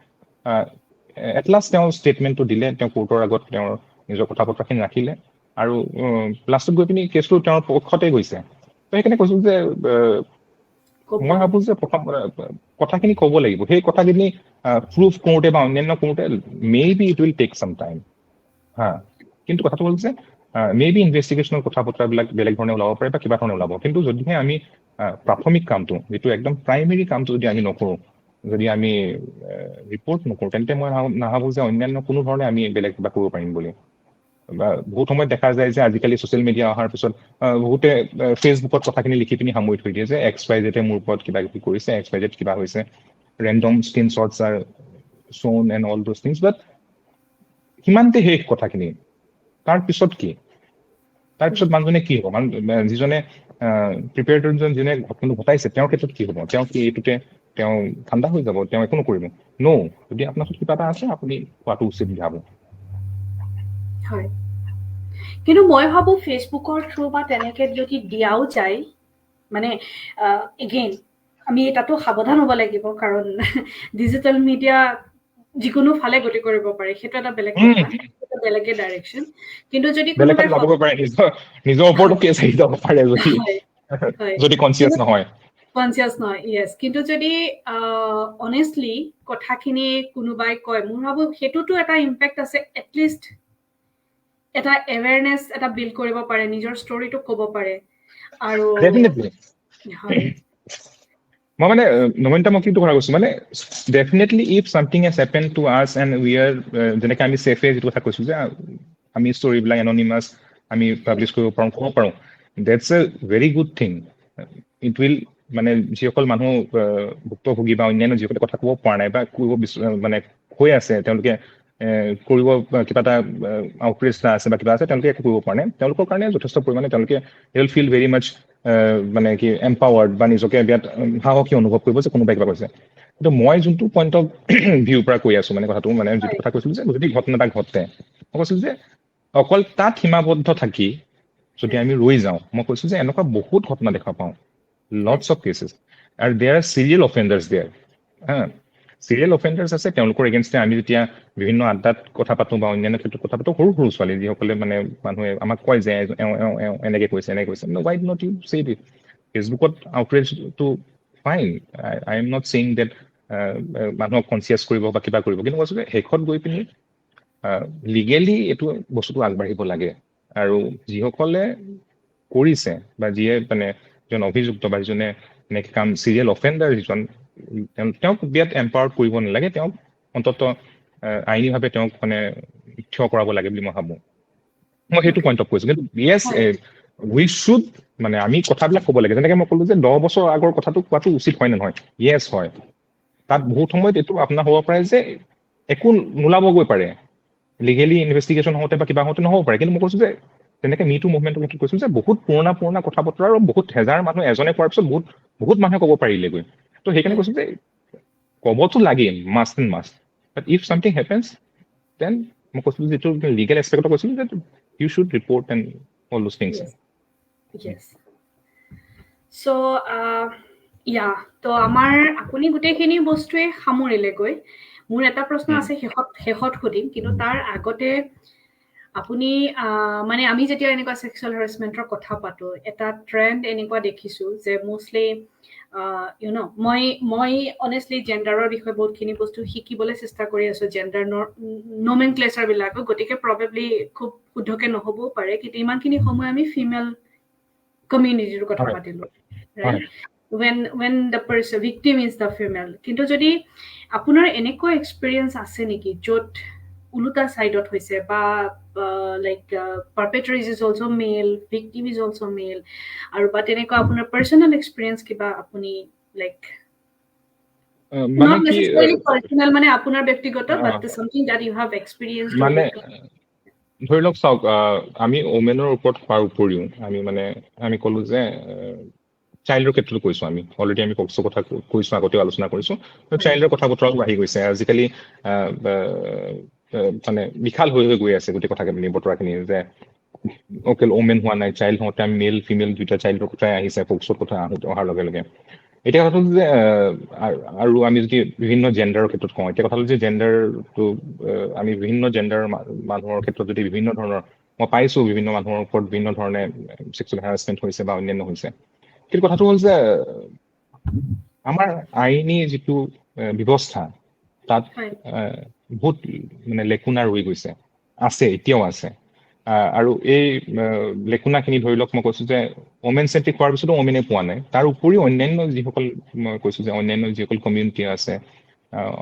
এট লাষ্ট তেওঁ ষ্টেটমেণ্টটো দিলে, তেওঁ কোৰ্টৰ আগত তেওঁৰ নিজৰ কথা বতৰাখিনি ৰাখিলে, আৰু লাষ্টত গৈ পিনি কেছটো তেওঁৰ পক্ষতে গৈছে। তো সেইকাৰণে কৈছোঁ যে মই ভাবো যে প্ৰথম কথাখিনি ক'ব লাগিব, সেই কথাখিনি প্ৰুভ কৰোঁতে বা অন্যান্য কৰোঁতে মেবি ইট উইল টেক চাম টাইম হা। কিন্তু কথাটো হ'ল যে মেবি ইনভেষ্টিগেশ্যনৰ কথা বতৰাবিলাক বেলেগ ধৰণে ওলাব পাৰে বা কিবা ধৰণে ওলাব, কিন্তু যদিহে আমি প্ৰাথমিক কামটো যিটো একদম প্ৰাইমেৰী কামটো যদি আমি নকৰোঁ, যদি আমি ৰিপৰ্ট নকৰোঁ, তেন্তে মই নাভাবোঁ যে অন্যান্য কোনো ধৰণে আমি বেলেগ কিবা কৰিব পাৰিম বুলি। বহুত সময়ত দেখা যায় যে আজিকালি ছ'চিয়েল মিডিয়া অহাৰ পিছত বহুতে ফেচবুকত কথাখিনি লিখি পিনি সামৰি থৈ দিয়ে যে XYZ মোৰ ওপৰত কিবা কিবি কৰিছে, XYZ কিবা হৈছে, random screenshots are shown and all those things, but সিমানতে শেষ কথাখিনি। তাৰপিছত কি? তাৰপিছত মানুহজনে কি হ'ব? যিজনে প্ৰিপেয়াৰটোজন যোনে ঘটনাটো ঘটাইছে তেওঁৰ ক্ষেত্ৰত কি হ'ব? তেওঁ কি এইটোতে তেওঁ ঠাণ্ডা হৈ যাব, তেওঁ একো নকৰিব? যদি আপোনাৰ ওচৰত কিবা এটা আছে আপুনি কোৱাটো উচিত বুলি ভাবোঁ। হয়, কিন্তু মই ভাবো ফেচবুকৰ থ্ৰু বা তেনেকে যদি দিয়াও যায়, মানে এগেইন আমি তাতো সাৱধান হ'ব লাগিব, কাৰণ ডিজিটেল মিডিয়া যিকোনো ফালে গতি কৰিব পাৰে, সেইটো এটা বেলেগ কথা, বেলেগে ডাইৰেকশ্যন। কিন্তু যদি বেলেগত যাব পাৰে, নিজৰ ওপৰতো কেছ আহি যাব পাৰে যদি কনচিয়াছ নহয়। কনচিয়াছ নহয়, য়েছ। কিন্তু যদি অনেষ্টলি কথাখিনি কোনোবাই কয়, মই ভাবো সেইটোতো এটা ইম্পেক্ট আছে, এটলিষ্ট এটা এৱেৰনেছ এটা বিল্ড কৰিব পাৰে, নিজৰ ষ্টৰিটো ক'ব পাৰে। আৰু মই মানে নমিতা মই কিন্তু কথা কৈছো, মানে definitely if something has happen to us and we are, যেনেকৈ আমি ছেফে যিটো কথা কৈছো যে আমি ষ্টৰিবিলাক এননিমাছ আমি পাব্লিছ কৰিব পাৰোঁ, ক'ব পাৰোঁ, that's A very good thing. It will, মানে যিসকল মানুহ ভুক্তভোগী বা অন্যান্য যিসকলে কথা ক'ব পৰা নাই বা কৰিব মানে হৈ আছে, তেওঁলোকে কৰিব কিবা এটা আউটৰিচ এটা আছে বা কিবা আছে, তেওঁলোকে একো কৰিব পৰা নাই, তেওঁলোকৰ কাৰণে যথেষ্ট পৰিমাণে তেওঁলোকে উইল ফিল ভেৰি মাছ মানে কি এম্পাৱাৰ্ড বা নিজকে বিৰাট সাহসী অনুভৱ কৰিব যে কোনোবাই কিবা কৈছে। কিন্তু মই যোনটো পইণ্ট অফ ভিউৰ পৰা কৈ আছো, মানে কথাটো মানে যিটো কথা কৈছিলো যে যদি ঘটনা এটা ঘটে, মই কৈছিলো যে অকল তাত সীমাবদ্ধ থাকি যদি আমি ৰৈ যাওঁ, মই কৈছো যে এনেকুৱা বহুত ঘটনা দেখা পাওঁ, লটছ অফ কেছেছ, আৰু there are serial offenders there. Serial offenders আছে, তেওঁলোকৰ এগেইনষ্টে আমি যেতিয়া বিভিন্ন আড্ডাত কথা পাতো বা অন্যান্য ক্ষেত্ৰত কথা পাতো, সৰু সৰু ছোৱালী যিসকলে মানে মানুহে আমাক কয় যে এনেকে কৈছে এনেকে কৈছে, why not you say it? ফেচবুকত আউটৰেজটো fine, I am not saying that মানুহক কনচিয়াছ কৰিব বা কিবা কৰিব, কিন্তু কৈছোঁ যে শেষত গৈ পিনি লিগেলি এইটো বস্তুটো আগবাঢ়িব লাগে। আৰু যিসকলে কৰিছে বা যিয়ে মানে যিজন অভিযুক্ত বা যিজনে এনেকৈ কাম চিৰিয়েল অফেণ্ডাৰ যিজন, তেওঁক বিয়াত এম্পাৱাৰ্ড কৰিব নালাগে, তেওঁক অন্ততঃ আইনীভাৱে তেওঁক মানে থিয় কৰাব লাগে বুলি মই ভাবোঁ। মই সেইটো পইণ্ট অফ কৈছোঁ। কিন্তু য়েছ, উই শুড, মানে আমি কথাবিলাক ক'ব লাগে, যেনেকৈ মই ক'লো যে 10 বছৰ আগৰ কথাটো কোৱাটো উচিত হয় নে নহয়? য়েছ হয়। তাত বহুত সময়ত এইটো আপোনাৰ হ'ব পাৰে যে একো নোলাবগৈ পাৰে, লিগেলি ইনভেষ্টিগেশ্যন হওঁতে বা কিবা হওঁতে নহ'ব পাৰে। কিন্তু মই কৈছোঁ যে তেনেকৈ মিটু মুভমেণ্টৰ ক্ষেত্ৰত কৈছোঁ যে বহুত পুৰণা কথা বতৰা আৰু বহুত হেজাৰ মানুহ এজনে কোৱাৰ পিছত বহুত মানুহে ক'ব পাৰিলেগৈ। তো সেইকাৰণে কৈছোঁ যে ক'বতো লাগেই, must and must, but if something happens then মই কৈছিলোঁ যিটো লিগেল এছপেক্টত কৈছিলোঁ যে you should report and all those things. So' তো আমাৰ আপুনি গোটেইখিনি বস্তুৱে সামৰিলেগৈ। মোৰ এটা প্ৰশ্ন আছে, শেষত সুধিম, কিন্তু তাৰ আগতে আপুনি মানে আমি যেতিয়া এনেকুৱা ছেক্সুৱেল হেৰাচমেণ্টৰ কথা পাতো, এটা ট্ৰেণ্ড এনেকুৱা দেখিছোঁ যে মষ্টলি মই অনেষ্টলি জেণ্ডাৰৰ বিষয়ে বহুতখিনি বস্তু শিকিবলৈ চেষ্টা কৰি আছোঁ, জেণ্ডাৰ নমেনক্লেচাৰবিলাকো, গতিকে প্ৰবেবলি খুব শুদ্ধকে নহ'বও পাৰে, কিন্তু ইমানখিনি সময় আমি ফিমেল কমিউনিটিৰ কথা পাতিলো, right? when the person victim is the female. কিন্তু যদি আপোনাৰ এনেকুৱা এক্সপিৰিয়েঞ্চ আছে নেকি য'ত উলুটা চাইডত হৈছে, বা like perpetrator is also' male, victim is also' male, আৰু বা তেনেকুৱা আপোনাৰ পাৰ্চনেল এক্সপিৰিয়েঞ্চ কিবা আপুনি লাইক not necessarily personal, মানে আপোনাৰ ব্যক্তিগত, but something that you have experienced? মানে ধৰি লওক, চাওক, আমি ওমেনৰ ওপৰত হোৱাৰ উপৰিও আমি ক'লো যে চাইল্ডৰ ক্ষেত্ৰত কৈছোঁ, আমি অলৰেডি আমি পক্সৰ কথা কৈছোঁ, আগতেও আলোচনা কৰিছোঁ, চাইল্ডৰ কথা বতৰাও আহি গৈছে আজিকালি, মানে বিশাল হৈ গৈ আছে গোটেই কথাখিনি বতৰাখিনি, যে অকল ওমেন হোৱা নাই, চাইল্ড হওঁতে আমি মেল ফিমেল দুইটা চাইল্ডৰ কথাই আহিছে পক্সৰ কথা অহাৰ লগে লগে। এতিয়া কথা হ'ল যে আৰু আমি যদি বিভিন্ন জেণ্ডাৰৰ ক্ষেত্ৰত কওঁ, এতিয়া কথা হ'ল যে জেণ্ডাৰটো আমি বিভিন্ন জেণ্ডাৰৰ মানুহৰ ক্ষেত্ৰত যদি বিভিন্ন ধৰণৰ, মই পাইছোঁ বিভিন্ন মানুহৰ ওপৰত বিভিন্ন ধৰণে ছেক্সুৱেল হেৰাচমেণ্ট হৈছে বা অন্যান্য হৈছে। কিন্তু কথাটো হ'ল যে আমাৰ আইনী যিটো ব্যৱস্থা তাত হয় বহুত মানে লেকুনা ৰৈ গৈছে, আছে এতিয়াও আছে। আৰু এই লেকুনাখিনি ধৰি লওক মই কৈছো যে ওমেন চেন্ট্ৰিক হোৱাৰ পিছতো ওমেনে পোৱা নাই। তাৰ উপৰিও অন্যান্য যিসকল মই কৈছো যে অন্যান্য যিসকল কমিউনিটি আছে,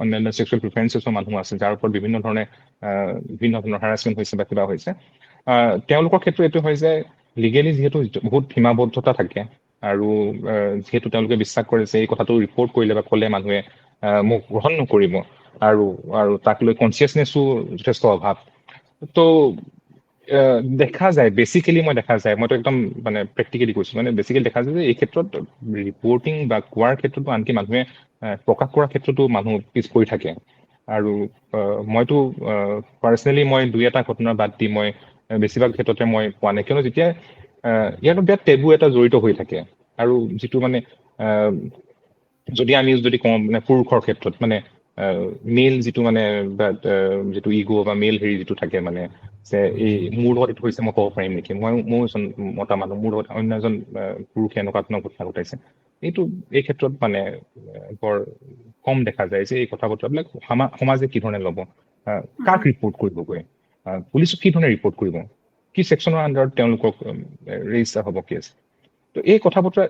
অন্যান্য ছেক্সুৱেল প্ৰিফাৰেঞ্চেছৰ মানুহ আছে, যাৰ ওপৰত বিভিন্ন ধৰণে বিভিন্ন ধৰণৰ হাৰাচমেণ্ট হৈছে বা কিবা হৈছে, তেওঁলোকৰ ক্ষেত্ৰত এইটো হয় যে লিগেলি যিহেতু বহুত সীমাবদ্ধতা থাকে আৰু যিহেতু তেওঁলোকে বিশ্বাস কৰে যে এই কথাটো ৰিপৰ্ট কৰিলে বা ক'লে মানুহে মোক গ্ৰহণ নকৰিব, আৰু আৰু তাক লৈ কনচিয়াছনেছো যথেষ্ট অভাৱ। তো দেখা যায় বেচিকেলি মই দেখা যায়, মইতো একদম মানে প্ৰেক্টিকেলি কৈছো, মানে বেচিকেলি দেখা যায় যে এই ক্ষেত্ৰত ৰিপৰ্টিং বা কোৱাৰ ক্ষেত্ৰতো আনকি মানুহে প্ৰকাশ কৰাৰ ক্ষেত্ৰতো মানুহ পিছ পৰি থাকে। আৰু মইতো পাৰ্চনেলি মই 2-এটা ঘটনা বাদ দি মই বেছিভাগ ক্ষেত্ৰতে মই পোৱা নাই, কিয়নো যেতিয়া ইয়াৰ বিৰাট টেবু এটা জড়িত হৈ থাকে। আৰু যিটো মানে যদি আমি যদি কওঁ মানে পুৰুষৰ ক্ষেত্ৰত মানে মেল যিটো মানে যিটো ইগ' বা মেল হেৰি যিটো থাকে, মানে যে এই মোৰ লগত এইটো হৈছে মই ক'ব পাৰিম নেকি, ময়ো এজন মতা মানুহ, মোৰ লগত অন্য এজন পুৰুষে এনেকুৱা ধৰণৰ কথা ঘটাইছে, এই ক্ষেত্ৰত মানে বৰ কম দেখা যায় যে এই কথা বতৰাবিলাক সমাজে কি ধৰণে ল'ব, কাক ৰিপৰ্ট কৰিবগৈ, পুলিচক কি ধৰণে ৰিপৰ্ট কৰিব, কি ছেকশ্যনৰ আণ্ডাৰত তেওঁলোকক ৰেজিষ্টাৰ হ'ব কেছ। তো এই কথা বতৰা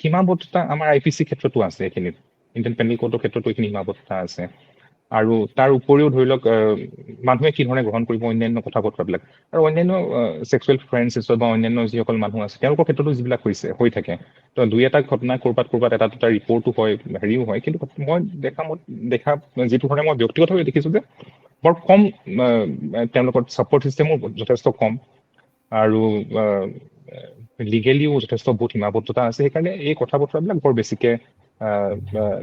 সীমাবদ্ধতা আমাৰ IPC ক্ষেত্ৰতো আছে, এইখিনিত ইণ্ডিয়ান পেনেল কোডৰ ক্ষেত্ৰতো এইখিনি সীমাবদ্ধতা আছে। আৰু তাৰ উপৰিও ধৰি লওক মানুহে কি ধৰণে গ্ৰহণ কৰিব অন্যান্য কথা বতৰাবিলাক, আৰু অন্যান্য ছেক্সুৱেল প্ৰিফাৰেঞ্চেছৰ বা অন্যান্য যিসকল মানুহ আছে তেওঁলোকৰ ক্ষেত্ৰতো যিবিলাক হৈ থাকে। তো 2-এটা ঘটনা ক'ৰবাত এটা দুটা ৰিপৰ্টো হয়, হেৰিও হয়, কিন্তু মই দেখা যিটো ধৰণে মই ব্যক্তিগতভাৱে দেখিছো যে বৰ কম তেওঁলোকৰ ছাপৰ্ট ছিষ্টেমো যথেষ্ট কম, আৰু লিগেলিও যথেষ্ট বহুত সীমাবদ্ধতা আছে। সেইকাৰণে এই কথা বতৰাবিলাক বৰ বেছিকে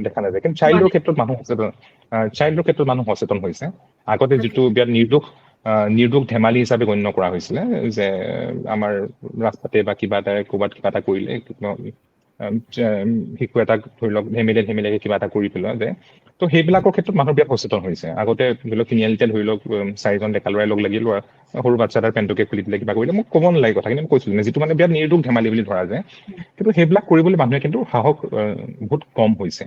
দেখা নাযায়। কিন্তু চাইল্ডৰ মানে ক্ষেত্ৰত মানুহ সচেতন হৈছে। আগতে যিটো বিৰাট নিৰ্দোষ ধেমালি হিচাপে গণ্য কৰা হৈছিলে, যে আমাৰ ৰাস্তাতে বা কিবা এটা ক'ৰবাত কিবা এটা কৰিলে শিশু এটাক ধৰি লওক ধেমেলীয়াকে কিবা এটা কৰি পেলোৱা যায়। তো সেইবিলাকৰ ক্ষেত্ৰত মানুহ বিৰাট সচেতন হৈছে। আগতে ধৰি লওক তিনিআলিতে ধৰি লওক 4জন ডেকা ল'ৰাই লগ লাগি লোৱা সৰু বাচ্ছা এটাৰ পেণ্টকে খুলি দিলে কিবা কৰিলে, মোক ক'ব নালাগে কথাখিনি, মই কৈছিলো যিটো মানে বিৰাট নিৰ্দোষ ধেমালি বুলি ধৰা যায়। কিন্তু সেইবিলাক কৰিবলৈ মানুহে কিন্তু সাহস বহুত কম হৈছে।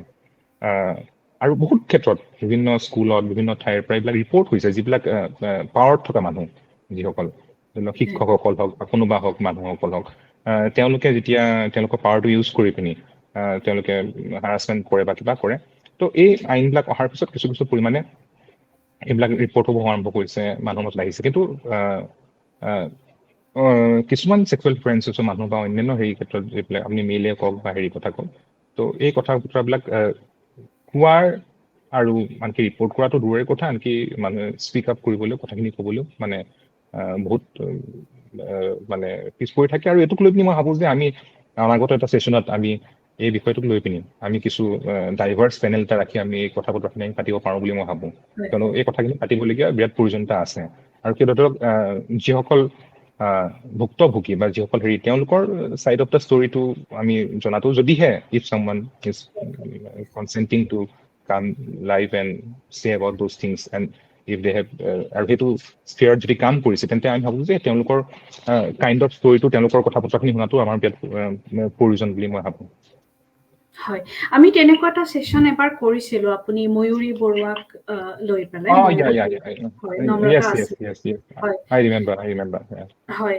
আৰু বহুত ক্ষেত্ৰত বিভিন্ন স্কুলত বিভিন্ন ঠাইৰ পৰা এইবিলাক ৰিপৰ্ট হৈছে, যিবিলাক পাৱাৰত থকা মানুহ, যিসকল ধৰি লওক শিক্ষকসকল হওক বা কোনোবা হওক মানুহসকল হওক, তেওঁলোকে যেতিয়া তেওঁলোকৰ পাৱাৰটো ইউজ কৰি পিনি তেওঁলোকে হাৰাচমেণ্ট কৰে বা কিবা কৰে, তো এই আইনবিলাক অহাৰ পিছত কিছু পৰিমাণে এইবিলাক ৰিপৰ্ট হ'ব আৰম্ভ কৰিছে, মানুহৰ মত লাগিছে। কিন্তু কিছুমান ছেক্সুৱেল প্ৰিফাৰেঞ্চেছৰ মানুহ বা অন্যান্য হেৰি ক্ষেত্ৰত যিবিলাক আপুনি মেইলে কওক বা হেৰি কথা কওক, তো এই কথা বতৰাবিলাক কোৱাৰ আৰু আনকি ৰিপৰ্ট কৰাটো দূৰৰে কথা, আনকি মানুহে স্পীক আপ কৰিবলৈও, কথাখিনি ক'বলৈও মানে বহুত মানে পিছ পৰি থাকে। আৰু এইটোক লৈ পিনি মই ভাবোঁ যে আমি অনাগত এটা ছেশ্যনত আমি এই বিষয়টোক লৈ পিনি আমি কিছু ডাইভাৰ্ছ পেনেল এটা ৰাখি আমি এই কথা বতৰাখিনি আমি পাতিব পাৰোঁ বুলি মই ভাবোঁ। কিয়নো এই কথাখিনি পাতিবলগীয়া বিৰাট প্ৰয়োজনীয়তা আছে। আৰু সেই ধৰক যিসকল ভুক্তভোগী বা যিসকল হেৰি, তেওঁলোকৰ ছাইড অফ দ্য ষ্টৰিটো আমি জনাটো, যদিহে if someone is consenting to come live and say about those things, and if they have আৰু সেইটো স্ফিয়াৰত যদি কাম কৰিছে, তেন্তে আমি ভাবোঁ যে তেওঁলোকৰ কাইণ্ড অফ ষ্টৰিটো, তেওঁলোকৰ কথা বতৰাখিনি শুনাটো আমাৰ বিৰাট প্ৰয়োজন বুলি মই ভাবোঁ। হয়, আমি তেনেকুৱা এটা ছেশ্যন এবাৰ কৰিছিলো, আপুনি ময়ূৰী বৰুৱাক লৈ পেলাই। হয়, নম্ৰতা আছিল। হয়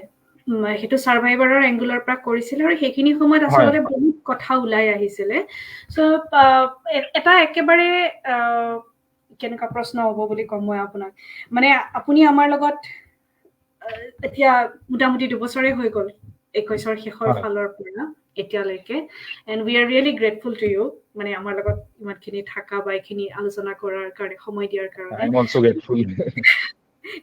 হয়, সেইটো চাৰ্ভাইভাৰৰ এংগুলৰ পৰা কৰিছিলে, আৰু সেইখিনি সময়ত আচলতে বহুত কথা ওলাই আহিছিলে। চ' এটা একেবাৰে কেনেকুৱা প্ৰশ্ন হ'ব বুলি ক'ম মই আপোনাক, মানে আপুনি আমাৰ লগত এতিয়া মোটামুটি 2 বছৰে হৈ গ'ল 21ৰ শেষৰ ফালৰ পৰা এতিয়ালৈকে, and we are really grateful to you, মানে আমাৰ লগত ইমানখিনি থাকা বা এইখিনি আলোচনা কৰাৰ কাৰণে, সময় দিয়াৰ কাৰণে।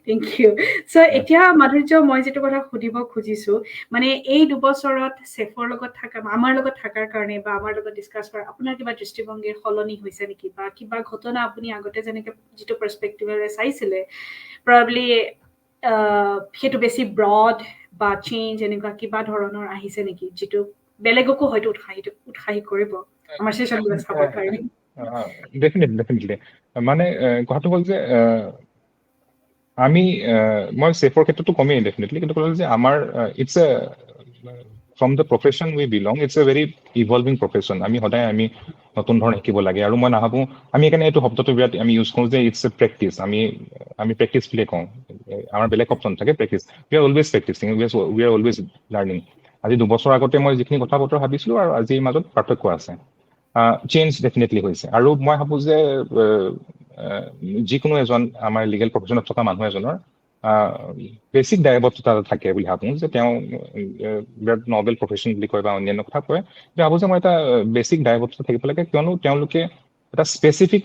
Thank U. চ' এতিয়া মাধুৰ্য, মই যিটো কথা সুধিব খুজিছো, মানে এই 2 বছৰত চেফৰ লগত থকা, আমাৰ লগত থকাৰ কাৰণে বা আমাৰ লগত ডিছকাছ কৰা, আপোনাৰ কিবা দৃষ্টিভংগীৰ সলনি হৈছে নেকি, বা কিবা ঘটনা আপুনি আগতে যেনেকে যিটো পাৰ্চপেক্টিভেৰে চাইছিলে, প্ৰবাবলি সেইটো বেছি ব্ৰড বা চেঞ্জ এনেকুৱা কিবা ধৰণৰ আহিছে নেকি, যিটো বেলেগকো হয়তো উৎসাহিত কৰিব আমাৰ ছেশ্যনবিলাক চাবৰ কাৰণে? ডেফিনেটলি মানে কথাটো হ'ল যে আমি মই চেফৰ ক্ষেত্ৰতো কমেই ডেফিনেটলি, কিন্তু ক'লে যে আমাৰ it's from the profession we belong, it's a very evolving profession. আমি সদায় আমি নতুন ধৰণৰ শিকিব লাগে আৰু মই নাভাবো আমি সেইকাৰণে এইটো শব্দটো বিৰাট আমি ইউজ কৰোঁ যে ইটছ এ প্ৰেক্টিচ আমি প্ৰেক্টিচ বুলিয়ে কওঁ আমাৰ বেলেগ অপশ্যন থাকে practice we are always practicing we are always learning আজি 2 বছৰ আগতে মই যিখিনি কথা বতৰা ভাবিছিলোঁ আৰু আজিৰ মাজত পাৰ্থক্য আছে চেঞ্জ ডেফিনেটলি হৈছে আৰু মই ভাবোঁ যে যিকোনো এজন আমাৰ লিগেল প্ৰফেশ্যনত থকা মানুহ এজনৰ বেছিক দায়বদ্ধতা থাকে বুলি ভাবোঁ যে তেওঁ বিৰাট নবেল প্ৰফেশ্যন বুলি কয় বা অন্যান্য কথা কয় যে ভাবোঁ যে মই এটা বেছিক দায়বদ্ধতা থাকিব লাগে কিয়নো তেওঁলোকে এটা স্পেচিফিক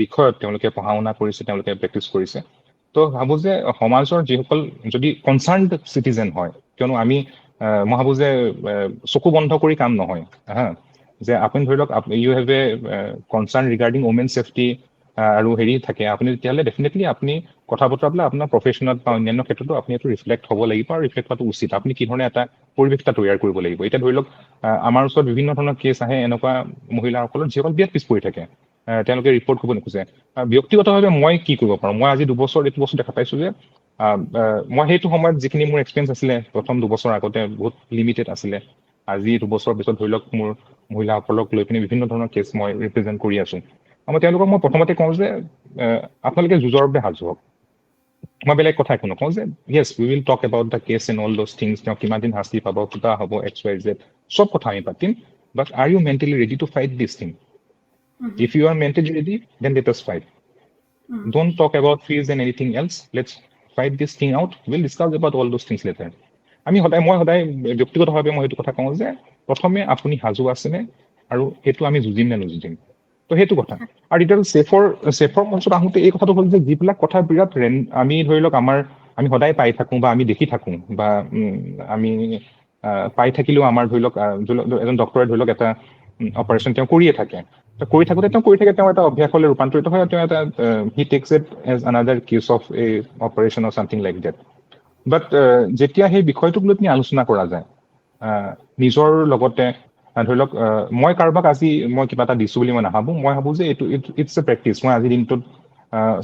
বিষয়ত তেওঁলোকে পঢ়া শুনা কৰিছে তেওঁলোকে প্ৰেক্টিচ কৰিছে তো ভাবোঁ যে সমাজৰ যিসকল যদি কনচাৰ্ণ চিটিজেন হয় কিয়নো আমি মই ভাবোঁ যে চকু বন্ধ কৰি কাম নহয় হা যে আপুনি ধৰি লওক you have a concern regarding women safety আৰু হেৰি থাকে আপুনি তেতিয়াহ'লে ডেফিনেটলি আপুনি কথা বতৰাবিলাক আপোনাৰ প্ৰফেশ্যনত বা অন্যান্য ক্ষেত্ৰতো আপুনি এইটো ৰিফ্লেক্ট হ'ব লাগিব আৰু ৰিফ্লেক্ট হোৱাটো উচিত আপুনি কি ধৰণে এটা পৰিৱেশ এটা তৈয়াৰ কৰিব লাগিব এতিয়া ধৰি লওক আমাৰ ওচৰত বিভিন্ন ধৰণৰ কেছ আহে এনেকুৱা মহিলাসকলৰ যিসকল বিৰাট পিছ পৰি থাকে তেওঁলোকে ৰিপৰ্ট কৰিব নোখোজে ব্যক্তিগতভাৱে মই কি কৰিব পাৰোঁ মই আজি 2 বছৰ এইটো বস্তু দেখা পাইছোঁ যে মই সেইটো সময়ত যিখিনি মোৰ এক্সপিৰিয়েঞ্চ আছিলে প্ৰথম 2 বছৰ আগতে বহুত লিমিটেড আছিলে আজি 2 বছৰৰ পিছত ধৰি লওক মোৰ মহিলাসকলক লৈ পিনে বিভিন্ন ধৰণৰ কেছ মই ৰিপ্ৰেজেণ্ট কৰি আছোঁ মই তেওঁলোকক মই প্ৰথমতে কওঁ যে আপোনালোকে যুঁজৰ বাবে সাজু হওক মই বেলেগ কথা একো নকওঁ যে yes we will talk about the case and all those things তেওঁ কিমান দিন শাস্তি পাব কিবা হ'ব XYZ চব কথা আমি পাতিম but are you mentally ready to fight this thing if you are mentally ready then let us fight don't talk about fees and anything else let's fight this thing out will discuss about all those things later মই সদায় ব্যক্তিগতভাৱে মই সেইটো কথা কওঁ যে প্ৰথমে আপুনি সাজু আছেনে আৰু সেইটো আমি যুঁজিম নে নুযুঁজিম তো সেইটো কথা আৰু এতিয়া ছেফৰ মঞ্চত আহোঁতে এই কথাটো হ'ল যে যিবিলাক কথা বিৰাট আমি ধৰি লওক আমি সদায় পাই থাকোঁ বা আমি দেখি থাকোঁ বা আমি পাই থাকিলেও আমাৰ ধৰি লওক এজন ডক্টৰে ধৰি লওক এটা অপাৰেশ্যন তেওঁ কৰিয়ে থাকে কৰি থাকোঁতে তেওঁ এটা অভ্যাসলৈ ৰূপান্তৰিত হয় তেওঁ এটা he takes it as another case of a operation or something like that but যেতিয়া সেই বিষয়টোক লৈ পিনি আলোচনা কৰা যায় নিজৰ লগতে ধৰি লওক মই কাৰোবাক আজি মই কিবা এটা দিছোঁ বুলি মই নাভাবোঁ মই ভাবোঁ যে এইটো ইটছ এ প্ৰেক্টিচ মই আজিৰ দিনটোত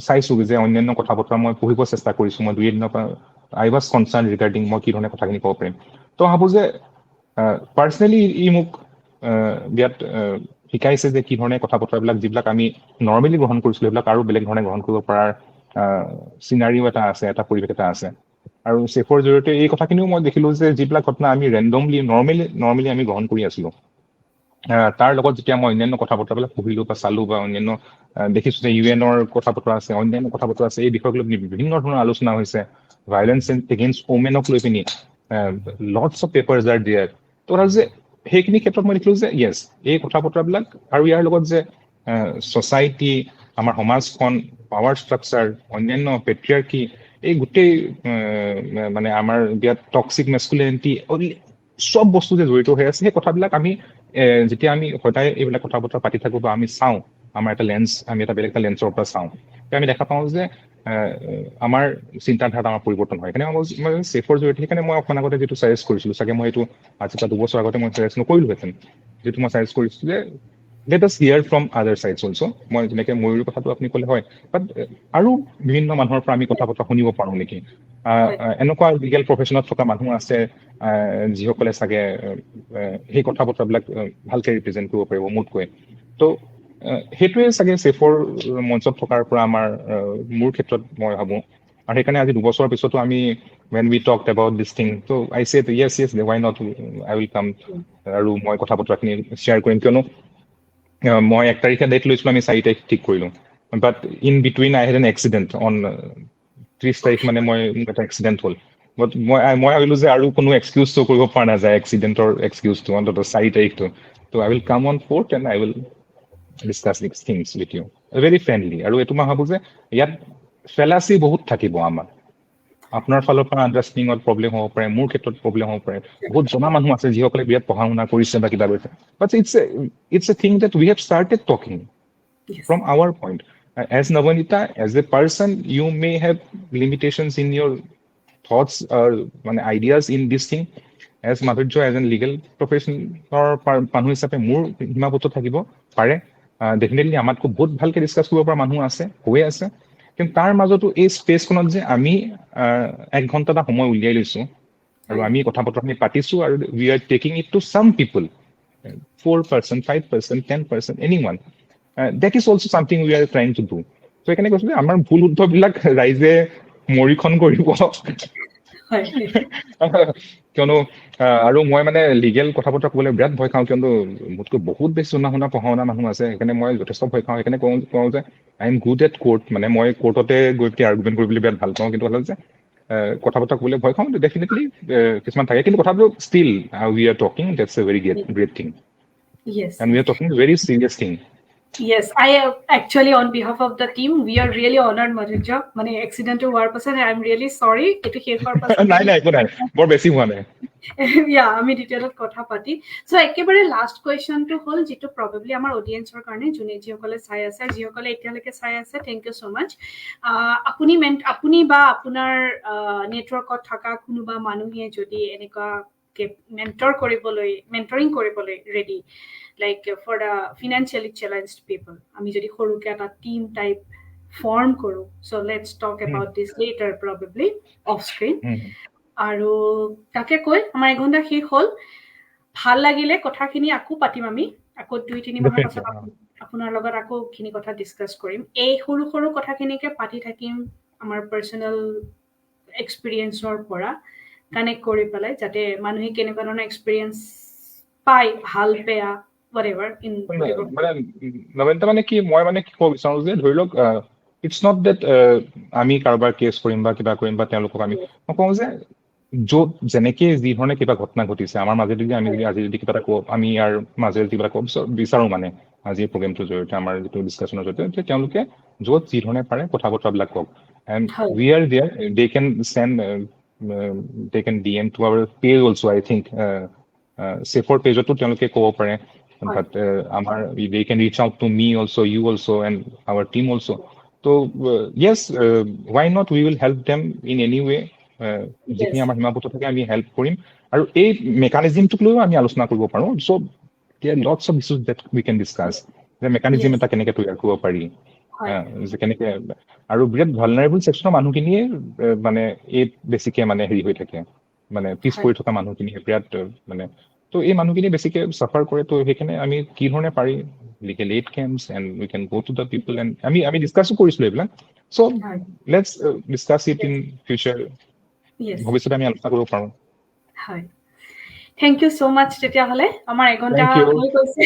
চাইছোঁ যে অন্যান্য কথা বতৰা মই পঢ়িব চেষ্টা কৰিছোঁ মই 2 দিনৰ পৰা আই ৱাজ কনচাৰ্ণ ৰিগাৰ্ডিং মই কি ধৰণে কথাখিনি ক'ব পাৰিম তো ভাবোঁ যে পাৰ্চনেলি ই মোক বিৰাট শিকাইছে যে কি ধৰণে কথা বতৰাবিলাক যিবিলাক আমি নৰ্মেলি গ্ৰহণ কৰিছিলোঁ সেইবিলাক আৰু বেলেগ ধৰণে গ্ৰহণ কৰিব পৰাৰ চিনাৰিও এটা আছে এটা পৰিৱেশ এটা আছে আৰু ছেফৰ জৰিয়তে এই কথাখিনিও মই দেখিলোঁ যে যিবিলাক ঘটনা আমি ৰেণ্ডমলি নৰ্মেলি আমি গ্ৰহণ কৰি আছিলোঁ তাৰ লগত যেতিয়া মই অন্যান্য কথা বতৰাবিলাক পঢ়িলোঁ বা চালোঁ বা অন্যান্য দেখিছোঁ যে UN-ৰ কথা বতৰা আছে অন্যান্য কথা বতৰা আছে এই বিষয়ক লৈ বিভিন্ন ধৰণৰ আলোচনা হৈছে ভাইলেন্স এগেইনষ্ট ওমেনক লৈ পিনি lots of papers are there তো যে সেইখিনি ক্ষেত্ৰত মই দেখিলোঁ যে য়েছ এই কথা বতৰাবিলাক আৰু ইয়াৰ লগত যে ছ'চাইটি আমাৰ সমাজখন পাৱাৰ ষ্ট্ৰাকচাৰ অন্যান্য পেট্ৰিয়াৰ্কি এই গোটেই মানে আমাৰ বিৰাট টক্সিক মেস্কুলিনিটি চব বস্তু যে জড়িত হৈ আছে সেই কথাবিলাক আমি যেতিয়া আমি সদায় এইবিলাক কথা বতৰা পাতি থাকোঁ বা আমি চাওঁ আমাৰ এটা লেন্স আমি এটা বেলেগ এটা লেন্সৰ পৰা চাওঁ তেতিয়া আমি দেখা পাওঁ যে আমাৰ চিন্তাধাৰা আমাৰ পৰিৱৰ্তন হয় সেইকাৰণে মই ছেফৰ জৰিয়তে সেইকাৰণে মই অকণমান আগতে যিটো ছাজেষ্ট কৰিছিলোঁ চাগে মই এইটো আজি 2 বছৰ আগতে মই ছাজেষ্ট নকৰিলোহেঁতেন যিটো মই ছাজেষ্ট কৰিছোঁ যে লেট আছ হিয়াৰ ফ্ৰম আদাৰ ছাইডছ অলছ' মই যেনেকৈ ময়ূৰ কথাটো আপুনি ক'লে হয় বাট আৰু বিভিন্ন মানুহৰ পৰা আমি কথা বতৰা শুনিব পাৰোঁ নেকি এনেকুৱা লিগেল প্ৰফেশ্যনত থকা মানুহ আছে যিসকলে চাগে সেই কথা বতৰাবিলাক ভালকৈ ৰিপ্ৰেজেণ্ট কৰিব পাৰিব মোতকৈ তো সেইটোৱে চাগে ছেফৰ মঞ্চত থকাৰ পৰা মোৰ ক্ষেত্ৰত মই ভাবোঁ আৰু সেইকাৰণে আজি 2 বছৰৰ পিছতো আমি when we talked about this thing so I said yes why not I will come আৰু মই কথা বতৰাখিনি শ্বেয়াৰ কৰিম কিয়নো মই 1 তাৰিখে ডেট লৈছিলোঁ আমি 4 তাৰিখ ঠিক কৰিলোঁ but in between I had an accident on 30 তাৰিখ মানে মোৰ এটা এক্সিডেণ্ট হ'ল বাট মই ভাবিলোঁ যে আৰু কোনো এক্সকিউজটো কৰিব পৰা নাযায় এক্সিডেণ্টৰ এক্সকিউজটো অন্ততঃ 4 তাৰিখটো so' I will come on 4th and I will discuss this things with you very friendly আৰু এইটো মই ভাবোঁ যে ইয়াত ফেলাচি বহুত থাকিব আমাৰ আপোনাৰ ফালৰ পৰা আণ্ডাৰষ্টেণ্ডিঙত প্ৰব্লেম হ'ব পাৰে মোৰ ক্ষেত্ৰত প্ৰব্লেম হ'ব পাৰে বহুত জনা মানুহ আছে যিসকলে বিৰাট পঢ়া শুনা কৰিছে বা কিবা কৰিছে but it's a thing that we have started talking from our point as Nabanita as a person you may have limitations in your thoughts মানে ideas in this thing as Madhurya as an legal প্ৰফেশ্যনৰ মানুহ হিচাপে মোৰ সীমাবদ্ধ থাকিব পাৰে definitely আমাতকৈ বহুত ভালকৈ ডিছকাছ কৰিব পৰা মানুহ আছে হৈ আছে কিন্তু তাৰ মাজতো এই স্পেচখনত যে আমি 1 ঘণ্টা এটা সময় উলিয়াই লৈছোঁ আৰু আমি কথা বতৰাখিনি পাতিছো আৰু we are taking it to some people, 4%, 5%, 10%, anyone. That is also something we are trying to do. So সেইকাৰণে কৈছো যে আমাৰ ভুল শুদ্ধবিলাক ৰাইজে মৰিখন কৰিব কিয়নো আৰু মই মানে লিগেল কথা বতৰা ক'বলৈ বিৰাট ভয় খাওঁ, কিয়নো মোতকৈ বহুত বেছি শুনা পঢ়া শুনা মানুহ আছে, সেইকাৰণে মই যথেষ্ট ভয় খাওঁ। সেইকাৰণে কওঁ যে I am good at court, মানে মই কোৰ্টতে গৈ পেলাই আৰ্গুমেণ্ট কৰিবলৈ বিৰাট ভাল পাওঁ, কিন্তু হ'ল যে কথা বতৰা ক'বলৈ ভয় খাওঁ। ডেফিনেটলি কিছুমান থাকে, কিন্তু কথাটো still we are talking, that's a very great thing, and we are talking very serious thing. Yes, I actually, on behalf of the team, we are really honored, Madhurya. Mane accident to war person, I'm really sorry. Etu shekhar person. নাই একো নাই, বৰ বেছি হোৱা নাই। Yeah, আমি ডিটেইলত কথা পাতি। সো একেবাৰে লাষ্ট কুৱেশ্যনটো হ'ল, যিটো প্ৰবেবলি আমাৰ অডিয়েন্সৰ কাৰণে যোনে যিসকলে চাই আছে, যিসকলে এতিয়ালৈকে চাই আছে, থেংক ইউ ছ' মাচ। আপুনি বা আপোনাৰ নেটৱৰ্কত থকা কোনোবা মানুহে যদি এনেকুৱা মেণ্টৰিং কৰিবলৈ ready, like for the financially challenged people, আমি যদি সৰুকে এটা টিম টাইপ ফৰ্ম কৰো, so let's talk about this later probably off screen. আৰু তাকে কৈ আমাৰ এঘণ্টা শেষ হ'ল। ভাল লাগিলে কথাখিনি, আকৌ পাতিম আমি, আকৌ 2-3 মাহৰ পাছত আপোনাৰ লগত আকৌ খিনি কথা ডিছকাছ কৰিম। এই সৰু সৰু কথাখিনিকে পাতি থাকিম আমাৰ পাৰ্চনেল এক্সপিৰিয়েঞ্চৰ পৰা কানেক্ট কৰি পেলাই, যাতে মানুহে কেনেকুৱা ধৰণৰ এক্সপিৰিয়েঞ্চ পায়, ভাল বেয়া whatever in মানে নবেনটা মানে কি, মই মানে কি ক'ব বিচাৰো যে ধৰি লওক ইটছ নট ডেট আমি কাৰোবাৰ কেছ কৰিম বা কিবা কৰিম বা তেওঁলোকক মই কওঁ যে য'ত যেনেকে যি ধৰণে কিবা ঘটনা ঘটিছে আমাৰ মাজেদি যে আমি আজি যদি কিবা এটা কওঁ, আমি ইয়াৰ মাজেৰে কিবা এটা ক'ব বিচাৰো, মানে আজিৰ প্ৰগ্ৰেমটোৰ জৰিয়তে আমাৰ যিটো ডিছকাশ্যনৰ জৰিয়তে তেওঁলোকে য'ত যি ধৰণে পাৰে কথা বতৰাবিলাক কওক, and we are there, they can send, they can DM to our page also', I think চেফৰ পেজতো তেওঁলোকে ক'ব পাৰে, but they can reach out to me also, you also, and our team also. So yes, why not, we will help them in any way. যিখিনি আমাৰ সীমাবদ্ধ থাকে আমি হেল্প কৰিম, আৰু এই মেকানিজমটোক লৈও আমি আলোচনা কৰিব পাৰো। চ' there are lots of issues that we can discuss, যে মেকানিজম এটা কেনেকে তৈয়াৰ কৰিব পাৰি, যে কেনেকে, আৰু বিৰাট ভালনাৰেবল ছেকশ্যনৰ মানুহখিনিয়ে মানে এই বেছিকে মানে হেৰি হৈ থাকে, মানে পিছ পৰি থকা মানুহখিনি বিৰাট মানে, তো এই মানুহখিনি বেছিকে চাফাৰ কৰে। তো সেইকাৰণে আমি কি ধৰণে পাৰি legal aid camps, and we can go to the people, and আমি ডিছকাছো কৰিছিলো এইবিলাক। So' let's discuss it in future, ভৱিষ্যতে আমি আলোচনা কৰিব পাৰো। হয়, থেংক ইউ ছ' মাচ। তেতিয়াহ'লে আমাৰ এঘণ্টা হৈ গৈছে,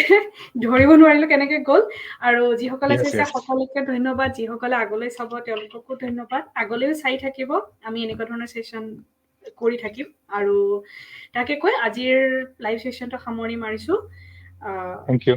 ধৰিব নোৱাৰিলো কেনেকে গ'ল। আৰু যিসকলে চাইছে সকলোকে ধন্যবাদ, যিসকলে আগলৈ চাব তেওঁলোককো ধন্যবাদ। আগলৈও চাই থাকিব, আমি এনেকুৱা ধৰণৰ ছেশ্যন কৰি থাকিম। আৰু তাকে কৈ আজিৰ লাইভ ছেশ্যনটো সামৰণি মাৰিছো। Thank U.